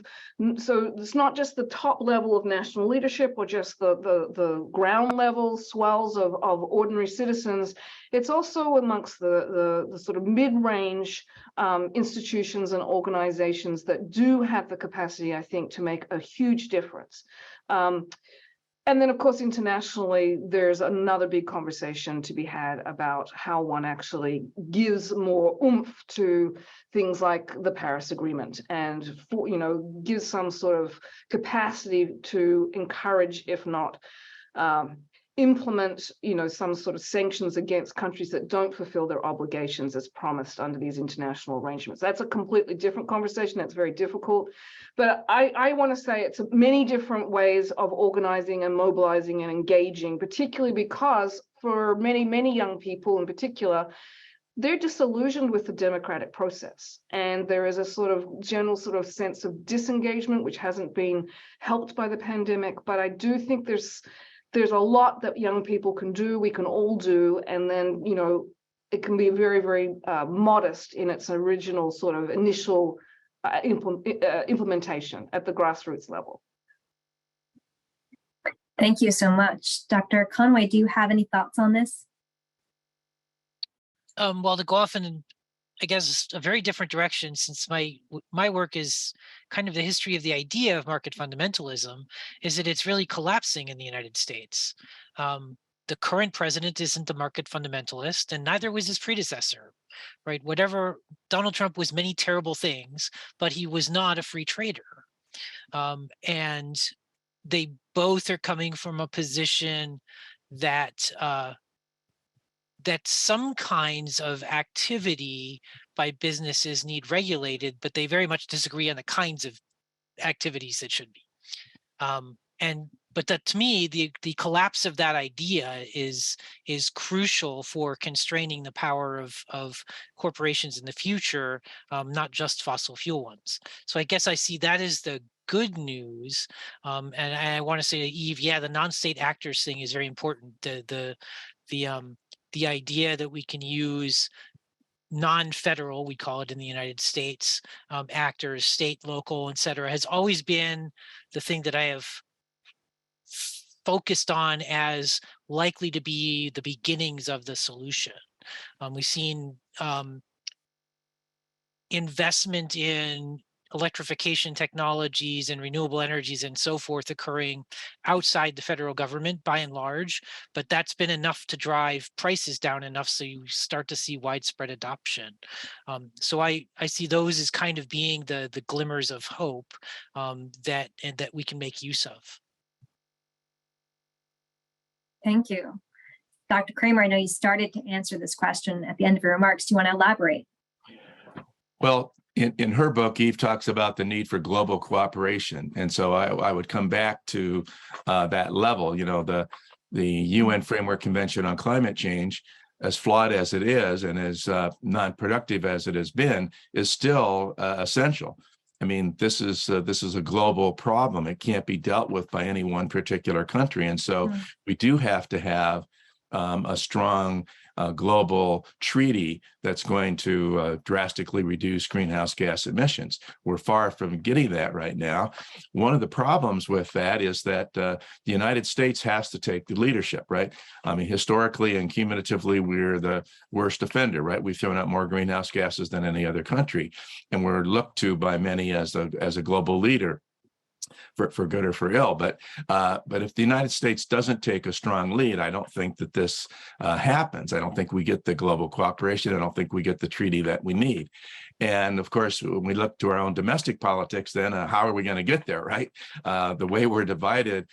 it's not just the top level of national leadership or just the ground level swells of ordinary citizens. It's also amongst the sort of mid-range institutions and organizations that do have the capacity, I think, to make a huge difference. And then, of course, internationally, there's another big conversation to be had about how one actually gives more oomph to things like the Paris Agreement and, gives some sort of capacity to encourage, if not implement, some sort of sanctions against countries that don't fulfill their obligations as promised under these international arrangements. That's a completely different conversation. That's very difficult. But I want to say it's many different ways of organizing and mobilizing and engaging, particularly because for many, many young people in particular, they're disillusioned with the democratic process. And there is a sort of general sort of sense of disengagement, which hasn't been helped by the pandemic. But I do think there's a lot that young people can do, we can all do, and then, it can be very, very modest in its original sort of initial implementation at the grassroots level. Thank you so much. Dr. Conway, do you have any thoughts on this? Well, to go off in, I guess, a very different direction, since my work is kind of the history of the idea of market fundamentalism, is that it's really collapsing in the United States. The current president isn't a market fundamentalist, and neither was his predecessor, right? Donald Trump was many terrible things, but he was not a free trader. And they both are coming from a position that that some kinds of activity by businesses need regulated, but they very much disagree on the kinds of activities that should be. But that, to me, the collapse of that idea is crucial for constraining the power of corporations in the future, not just fossil fuel ones. So I guess I see that as the good news. And I want to say to Eve, yeah, the non-state actors thing is very important. The idea that we can use non-federal, we call it in the United States, actors, state, local, et cetera, has always been the thing that I have focused on as likely to be the beginnings of the solution. We've seen investment in electrification technologies and renewable energies and so forth occurring outside the federal government by and large, but that's been enough to drive prices down enough so you start to see widespread adoption. So I see those as kind of being the glimmers of hope that we can make use of. Thank you. Dr. Kramer, I know you started to answer this question at the end of your remarks. Do you want to elaborate? Well, in her book, Eve talks about the need for global cooperation. And so I would come back to that level. You know, the UN Framework Convention on Climate Change, as flawed as it is and as non-productive as it has been, is still essential. I mean, this is a global problem. It can't be dealt with by any one particular country. And so we do have to have a strong global treaty that's going to drastically reduce greenhouse gas emissions. We're far from getting that right now. One of the problems with that is that the United States has to take the leadership, right? I mean, historically and cumulatively, we're the worst offender, right? We've thrown out more greenhouse gases than any other country, and we're looked to by many as a global leader. For good or for ill, but if the United States doesn't take a strong lead, I don't think that this happens. I don't think we get the global cooperation. I don't think we get the treaty that we need. And of course, when we look to our own domestic politics, then how are we going to get there, right? The way we're divided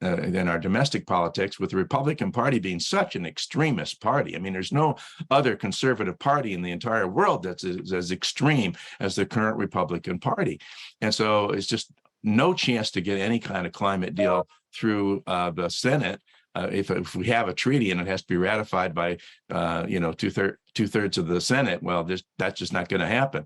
in our domestic politics, with the Republican Party being such an extremist party. I mean, there's no other conservative party in the entire world that's as extreme as the current Republican Party. And so it's just no chance to get any kind of climate deal through the Senate. If we have a treaty and it has to be ratified by two-thirds of the Senate, well, that's just not going to happen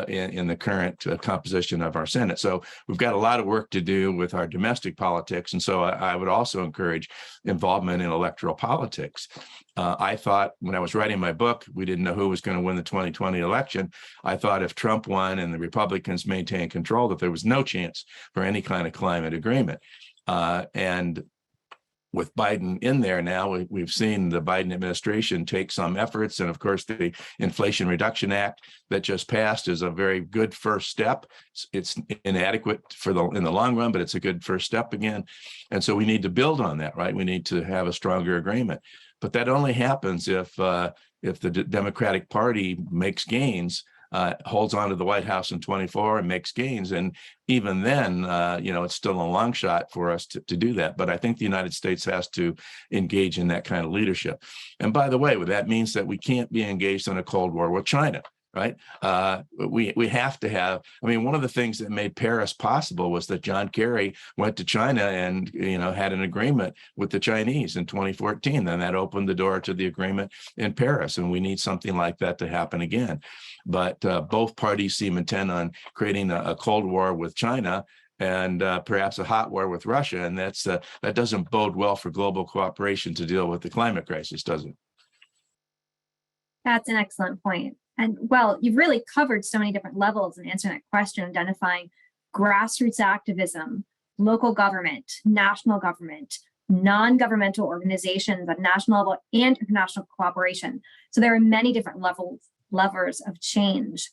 in the current composition of our Senate. So we've got a lot of work to do with our domestic politics. And so I would also encourage involvement in electoral politics. I thought when I was writing my book, we didn't know who was going to win the 2020 election. I thought if Trump won and the Republicans maintained control, that there was no chance for any kind of climate agreement. And with Biden in there now, we've seen the Biden administration take some efforts. And of course, the Inflation Reduction Act that just passed is a very good first step. It's inadequate in the long run, but it's a good first step again. And so we need to build on that, right? We need to have a stronger agreement. But that only happens if the Democratic Party makes gains, holds on to the White House in 24 and makes gains. And even then, it's still a long shot for us to do that. But I think the United States has to engage in that kind of leadership. And by the way, that means that we can't be engaged in a Cold War with China. Right. We have to have. I mean, one of the things that made Paris possible was that John Kerry went to China and, had an agreement with the Chinese in 2014. Then that opened the door to the agreement in Paris. And we need something like that to happen again. But both parties seem intent on creating a Cold War with China and perhaps a hot war with Russia. And that doesn't bode well for global cooperation to deal with the climate crisis, does it? That's an excellent point. And well, you've really covered so many different levels in answering that question, identifying grassroots activism, local government, national government, non-governmental organizations at national level, and international cooperation. So there are many different levers of change.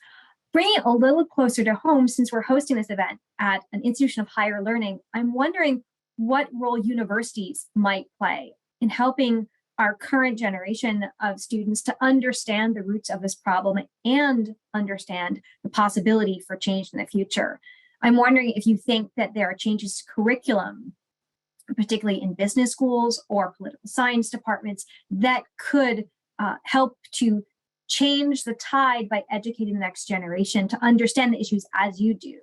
Bringing it a little closer to home, since we're hosting this event at an institution of higher learning, I'm wondering what role universities might play in helping our current generation of students to understand the roots of this problem and understand the possibility for change in the future. I'm wondering if you think that there are changes to curriculum, particularly in business schools or political science departments, that could help to change the tide by educating the next generation to understand the issues as you do.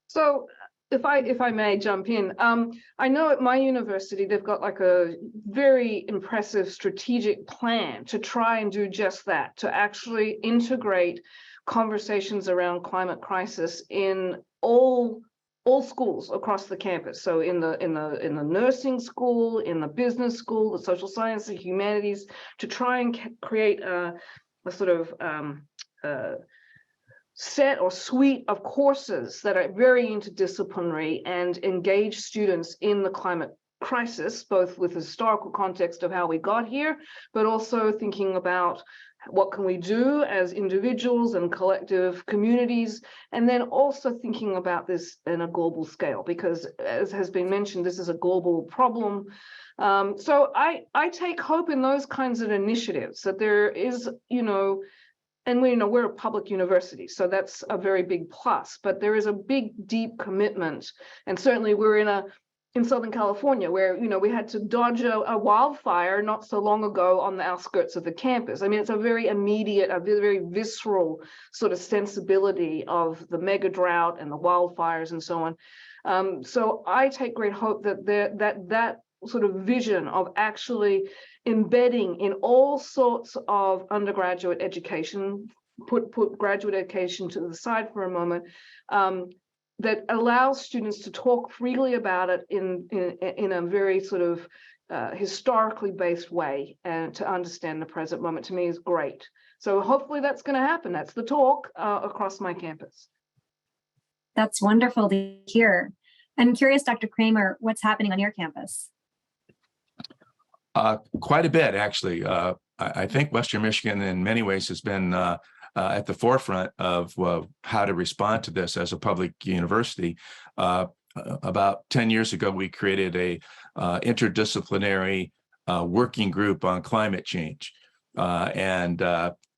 So if I may jump in, I know at my university, they've got like a very impressive strategic plan to try and do just that, to actually integrate conversations around climate crisis in all schools across the campus. So in the nursing school, in the business school, the social sciences, the humanities, to try and create a sort of set or suite of courses that are very interdisciplinary and engage students in the climate crisis, both with the historical context of how we got here, but also thinking about what can we do as individuals and collective communities, and then also thinking about this in a global scale, because as has been mentioned, this is a global problem. So I take hope in those kinds of initiatives, that there is, and we're a public university, so that's a very big plus, but there is a big, deep commitment. And certainly we're in Southern California, where, we had to dodge a wildfire not so long ago on the outskirts of the campus. I mean, it's a very immediate, a very visceral sort of sensibility of the mega drought and the wildfires and so on. So I take great hope that that sort of vision of actually embedding in all sorts of undergraduate education, put graduate education to the side for a moment, that allows students to talk freely about it in a very sort of historically based way, and to understand the present moment, to me, is great. So hopefully that's going to happen. That's the talk across my campus. That's wonderful to hear. I'm curious, Dr. Kramer, what's happening on your campus? Quite a bit, actually. I think Western Michigan, in many ways, has been at the forefront of how to respond to this as a public university. About 10 years ago, we created a interdisciplinary working group on climate change. And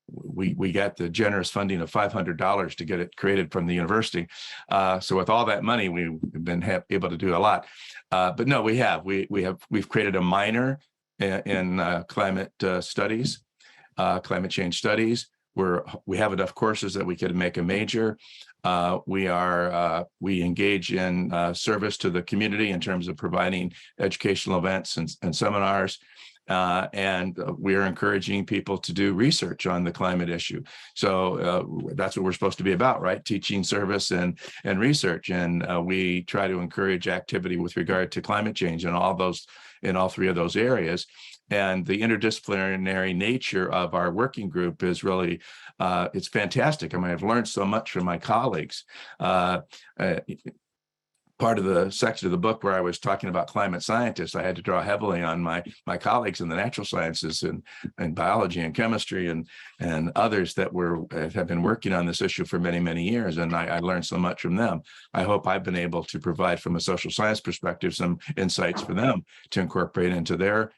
we got the generous funding of $500 to get it created from the university. So with all that money, we've been able to do a lot. But no, we've created a minor in climate studies, climate change studies. We have enough courses that we could make a major. We engage in service to the community in terms of providing educational events and seminars. And we are encouraging people to do research on the climate issue. So that's what we're supposed to be about, right? Teaching, service, and research. And we try to encourage activity with regard to climate change in all three of those areas. And the interdisciplinary nature of our working group is really, it's fantastic. I mean, I've learned so much from my colleagues. Part of the section of the book where I was talking about climate scientists, I had to draw heavily on my colleagues in the natural sciences and biology and chemistry and others that have been working on this issue for many, many years. And I learned so much from them. I hope I've been able to provide, from a social science perspective, some insights for them to incorporate into their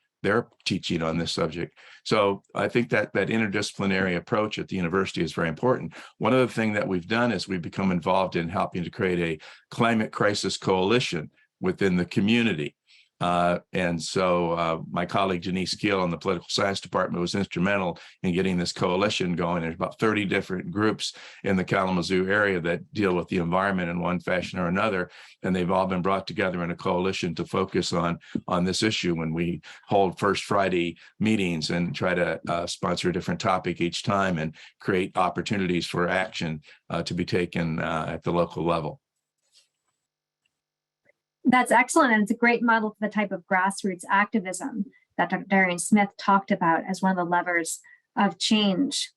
teaching on this subject. So I think that interdisciplinary approach at the university is very important. One other thing that we've done is we've become involved in helping to create a climate crisis coalition within the community. And so my colleague Denise Keel in the political science department was instrumental in getting this coalition going. There's about 30 different groups in the Kalamazoo area that deal with the environment in one fashion or another, and they've all been brought together in a coalition to focus on this issue. When we hold First Friday meetings and try to sponsor a different topic each time and create opportunities for action to be taken at the local level. That's excellent. And it's a great model for the type of grassroots activism that Dr. Darian-Smith talked about as one of the levers of change.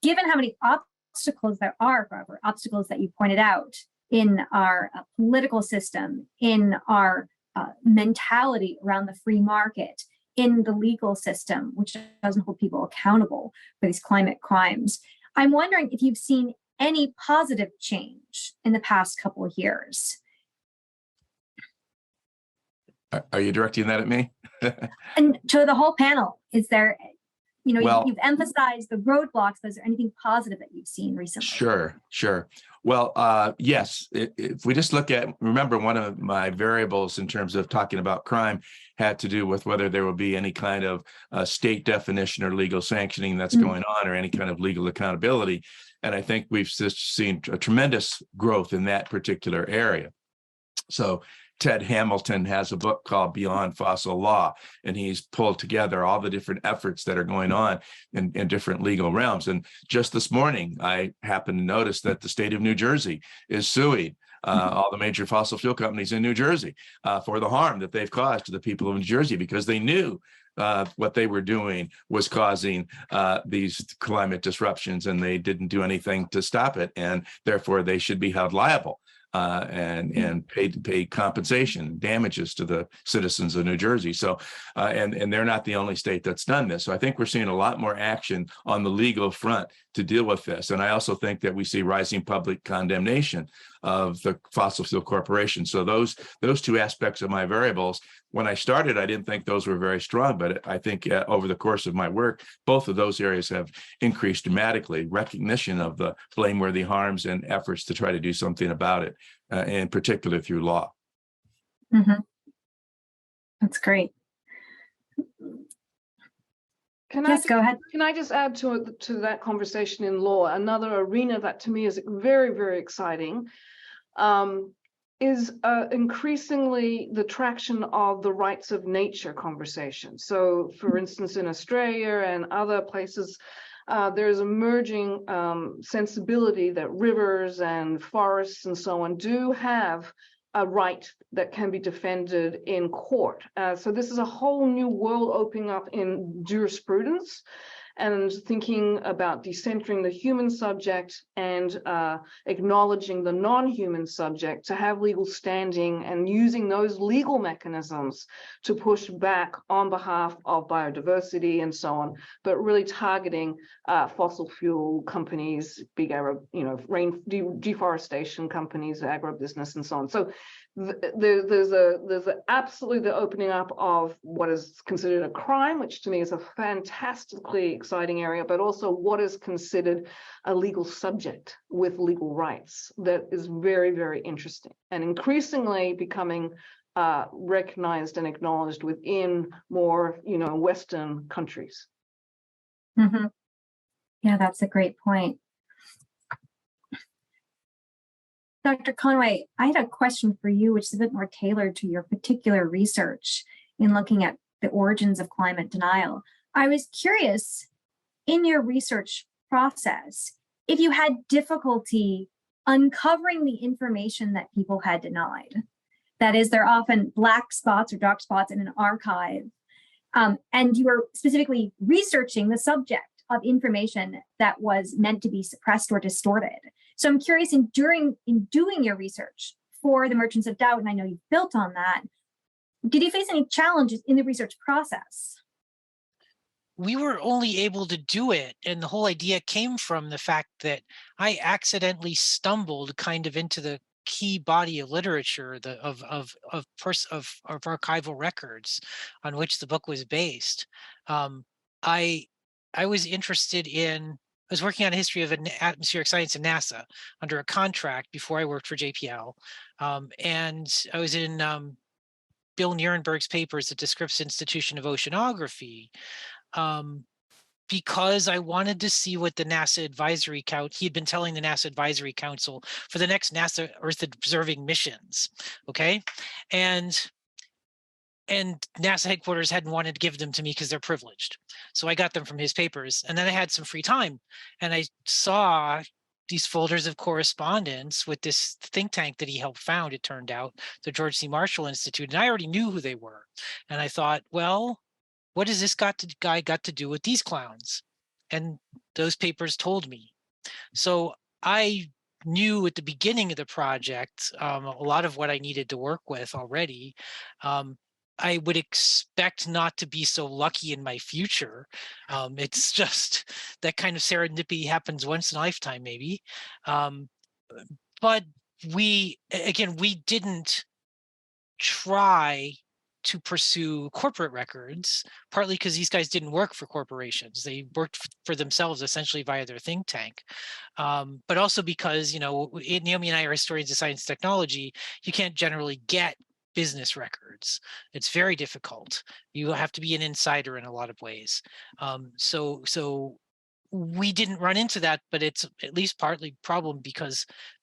Given how many obstacles there are, however, obstacles that you pointed out in our political system, in our mentality around the free market, in the legal system, which doesn't hold people accountable for these climate crimes, I'm wondering if you've seen any positive change in the past couple of years. Are you directing that at me? And to the whole panel, is there, you've emphasized the roadblocks, but is there anything positive that you've seen recently? Sure. Well, yes, if we just remember one of my variables in terms of talking about crime had to do with whether there will be any kind of state definition or legal sanctioning that's going on, or any kind of legal accountability. And I think we've just seen a tremendous growth in that particular area. So Ted Hamilton has a book called Beyond Fossil Law, and he's pulled together all the different efforts that are going on in different legal realms. And just this morning, I happened to notice that the state of New Jersey is suing all the major fossil fuel companies in New Jersey for the harm that they've caused to the people of New Jersey, because they knew what they were doing was causing these climate disruptions, and they didn't do anything to stop it, and therefore they should be held liable and pay compensation, damages to the citizens of New Jersey. So, and they're not the only state that's done this. So I think we're seeing a lot more action on the legal front to deal with this. And I also think that we see rising public condemnation of the fossil fuel corporation. So those two aspects of my variables, when I started, I didn't think those were very strong, but I think over the course of my work, both of those areas have increased dramatically. Recognition of the blameworthy harms and efforts to try to do something about it, in particular through law. Mm-hmm. That's great. Go ahead. Can I just add to that conversation in law? Another arena that to me is very, very exciting is increasingly the traction of the rights of nature conversation. So, for instance, in Australia and other places, there's emerging sensibility that rivers and forests and so on do have a right that can be defended in court. So this is a whole new world opening up in jurisprudence and thinking about decentering the human subject and acknowledging the non-human subject to have legal standing and using those legal mechanisms to push back on behalf of biodiversity and so on, but really targeting fossil fuel companies, big deforestation companies, agribusiness and so on. So there's absolutely the opening up of what is considered a crime, which to me is a fantastically exciting area, but also what is considered a legal subject with legal rights. That is very, very interesting and increasingly becoming recognized and acknowledged within more, Western countries. Mm-hmm. Yeah, that's a great point. Dr. Conway, I had a question for you, which is a bit more tailored to your particular research in looking at the origins of climate denial. I was curious, in your research process, if you had difficulty uncovering the information that people had denied. That is, there are often black spots or dark spots in an archive, and you were specifically researching the subject of information that was meant to be suppressed or distorted. So I'm curious, in doing your research for the Merchants of Doubt, and I know you've built on that, did you face any challenges in the research process? We were only able to do it, and the whole idea came from the fact that I accidentally stumbled kind of into the key body of literature of archival records on which the book was based. I was interested in. I was working on a history of atmospheric science in NASA under a contract before I worked for JPL, and I was in Bill Nierenberg's papers at the Scripps Institution of Oceanography, because I wanted to see what the NASA Advisory Council, he had been telling the NASA Advisory Council for the next NASA Earth observing missions, okay? And NASA headquarters hadn't wanted to give them to me because they're privileged. So I got them from his papers. And then I had some free time and I saw these folders of correspondence with this think tank that he helped found, it turned out, the George C. Marshall Institute. And I already knew who they were. And I thought, well, what has this guy got to do with these clowns? And those papers told me. So I knew at the beginning of the project a lot of what I needed to work with already. I would expect not to be so lucky in my future. It's just that kind of serendipity happens once in a lifetime, maybe. But we didn't try to pursue corporate records, partly because these guys didn't work for corporations. They worked for themselves essentially via their think tank. But also because, Naomi and I are historians of science and technology, you can't generally get business records. It's very difficult. You have to be an insider in a lot of ways. So we didn't run into that, but it's at least partly problem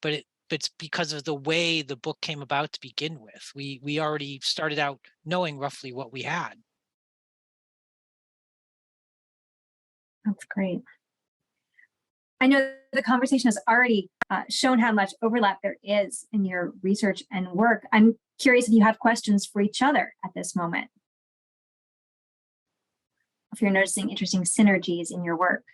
but it's because of the way the book came about to begin with. We already started out knowing roughly what we had. That's great. I know the conversation has already shown how much overlap there is in your research and work. I'm curious if you have questions for each other at this moment. If you're noticing interesting synergies in your work.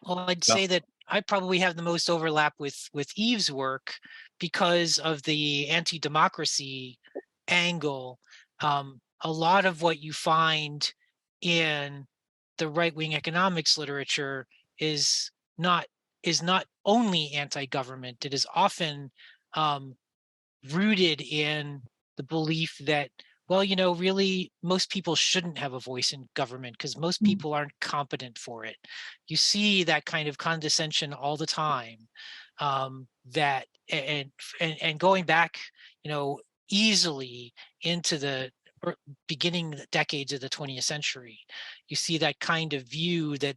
Well, I'd Well, say that I probably have the most overlap with Eve's work because of the anti-democracy angle. A lot of what you find in the right-wing economics literature is not is not only anti-government. It is often um, rooted in the belief that, well, really most people shouldn't have a voice in government because most people aren't competent for it. You see that kind of condescension all the time. That and going back, easily into the beginning decades of the 20th century, you see that kind of view that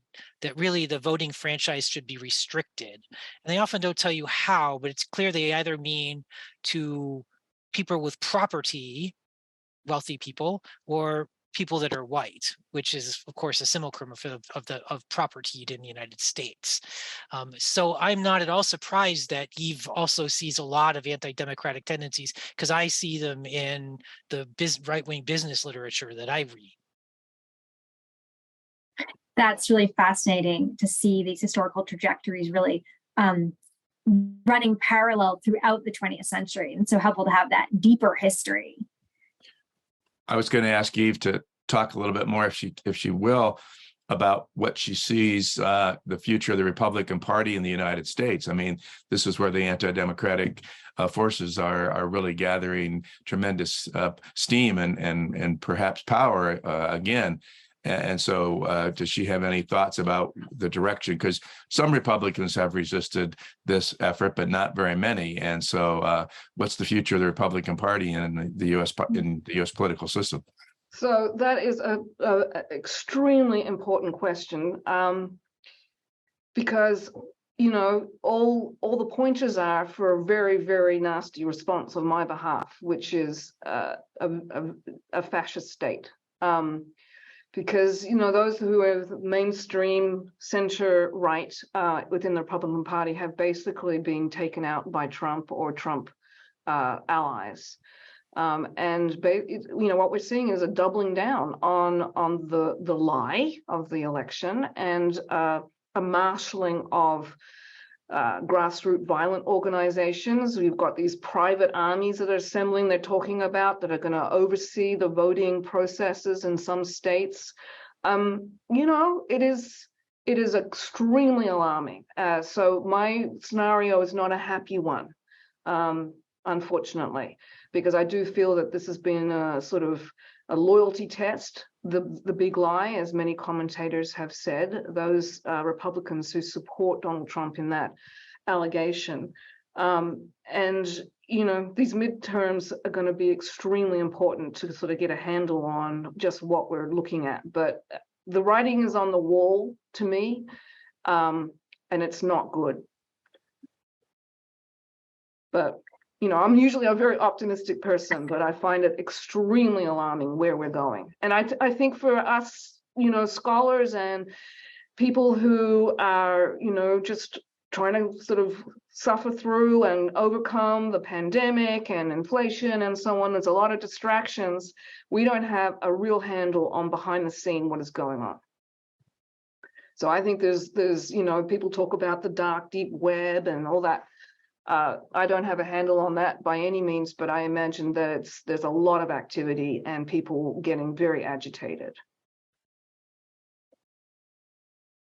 really the voting franchise should be restricted. And they often don't tell you how, but it's clear they either mean to people with property, wealthy people, or people that are white, which is of course a simulacrum of property in the United States. So I'm not at all surprised that Eve also sees a lot of anti-democratic tendencies, because I see them in the right-wing business literature that I read. That's really fascinating to see these historical trajectories really running parallel throughout the 20th century. And so helpful to have that deeper history. I was going to ask Eve to talk a little bit more, if she will, about what she sees the future of the Republican Party in the United States. I mean, this is where the anti-democratic forces are really gathering tremendous steam and perhaps power again. And so does she have any thoughts about the direction? Because some Republicans have resisted this effort, but not very many. And so what's the future of the Republican Party in the U.S. Political system? So that is a extremely important question, because all the pointers are for a very, very nasty response on my behalf, which is a fascist state. Because those who are mainstream center right within the Republican Party have basically been taken out by Trump or Trump allies. And what we're seeing is a doubling down on the lie of the election, and a marshalling of grassroots violent organizations. We've got these private armies that are assembling, they're talking about, that are going to oversee the voting processes in some states. It is extremely alarming. So my scenario is not a happy one, unfortunately, because I do feel that this has been a sort of a loyalty test. The big lie, as many commentators have said, those Republicans who support Donald Trump in that allegation. And these midterms are going to be extremely important to sort of get a handle on just what we're looking at. But the writing is on the wall to me, and it's not good. But I'm usually a very optimistic person, but I find it extremely alarming where we're going. And I think for us, scholars and people who are, just trying to sort of suffer through and overcome the pandemic and inflation and so on, there's a lot of distractions. We don't have a real handle on behind the scene what is going on. So I think there's people talk about the dark, deep web and all that. I don't have a handle on that by any means, but I imagine that there's a lot of activity and people getting very agitated.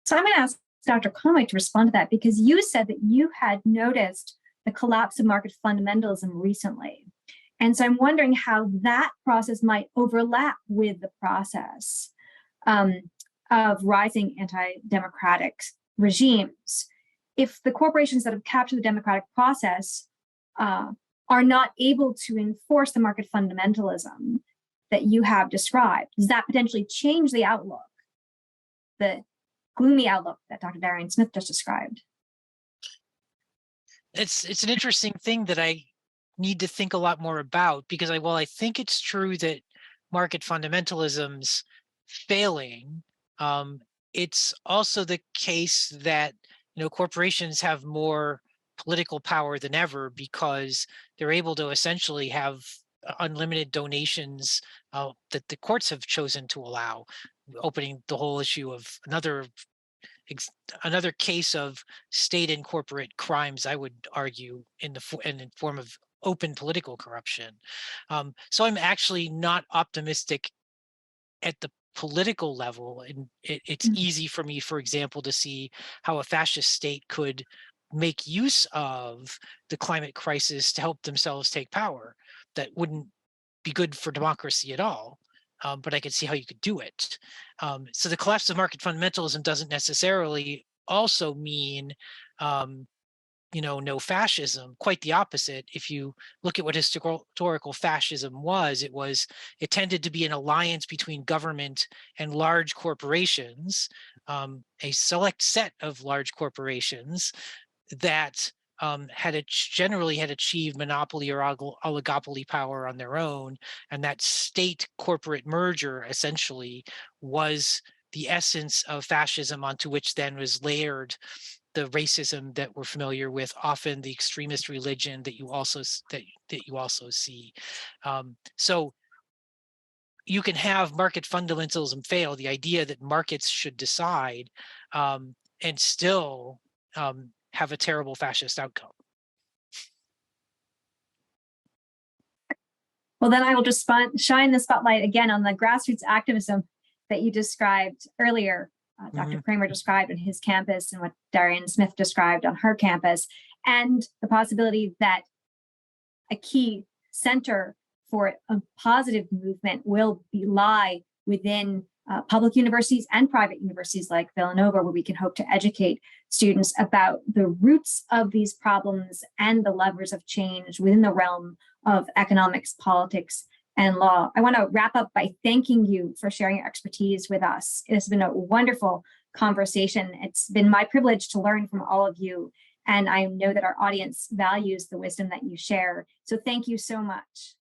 So I'm going to ask Dr. Conway to respond to that, because you said that you had noticed the collapse of market fundamentalism recently. And so I'm wondering how that process might overlap with the process of rising anti-democratic regimes. If the corporations that have captured the democratic process are not able to enforce the market fundamentalism that you have described, does that potentially change the outlook, the gloomy outlook that Dr. Darian-Smith just described? It's an interesting thing that I need to think a lot more about, because I think it's true that market fundamentalism's failing. It's also the case that corporations have more political power than ever, because they're able to essentially have unlimited donations that the courts have chosen to allow, opening the whole issue of another another case of state and corporate crimes, I would argue, in the form of open political corruption. So I'm actually not optimistic at the political level, and it's easy for me, for example, to see how a fascist state could make use of the climate crisis to help themselves take power. That wouldn't be good for democracy at all, but I could see how you could do it. So the collapse of market fundamentalism doesn't necessarily also mean no fascism. Quite the opposite. If you look at what historical fascism was, it tended to be an alliance between government and large corporations, a select set of large corporations that generally had achieved monopoly or oligopoly power on their own, and that state corporate merger essentially was the essence of fascism, onto which then was layered the racism that we're familiar with, often the extremist religion that you also see. So you can have market fundamentalism fail, the idea that markets should decide, and still have a terrible fascist outcome. Well, then I will just shine the spotlight again on the grassroots activism that you described earlier. Dr. Kramer described on his campus, and what Darian-Smith described on her campus, and the possibility that a key center for a positive movement will lie within public universities and private universities like Villanova, where we can hope to educate students about the roots of these problems and the levers of change within the realm of economics, politics, and law. I want to wrap up by thanking you for sharing your expertise with us. It has been a wonderful conversation. It's been my privilege to learn from all of you, and I know that our audience values the wisdom that you share. So thank you so much.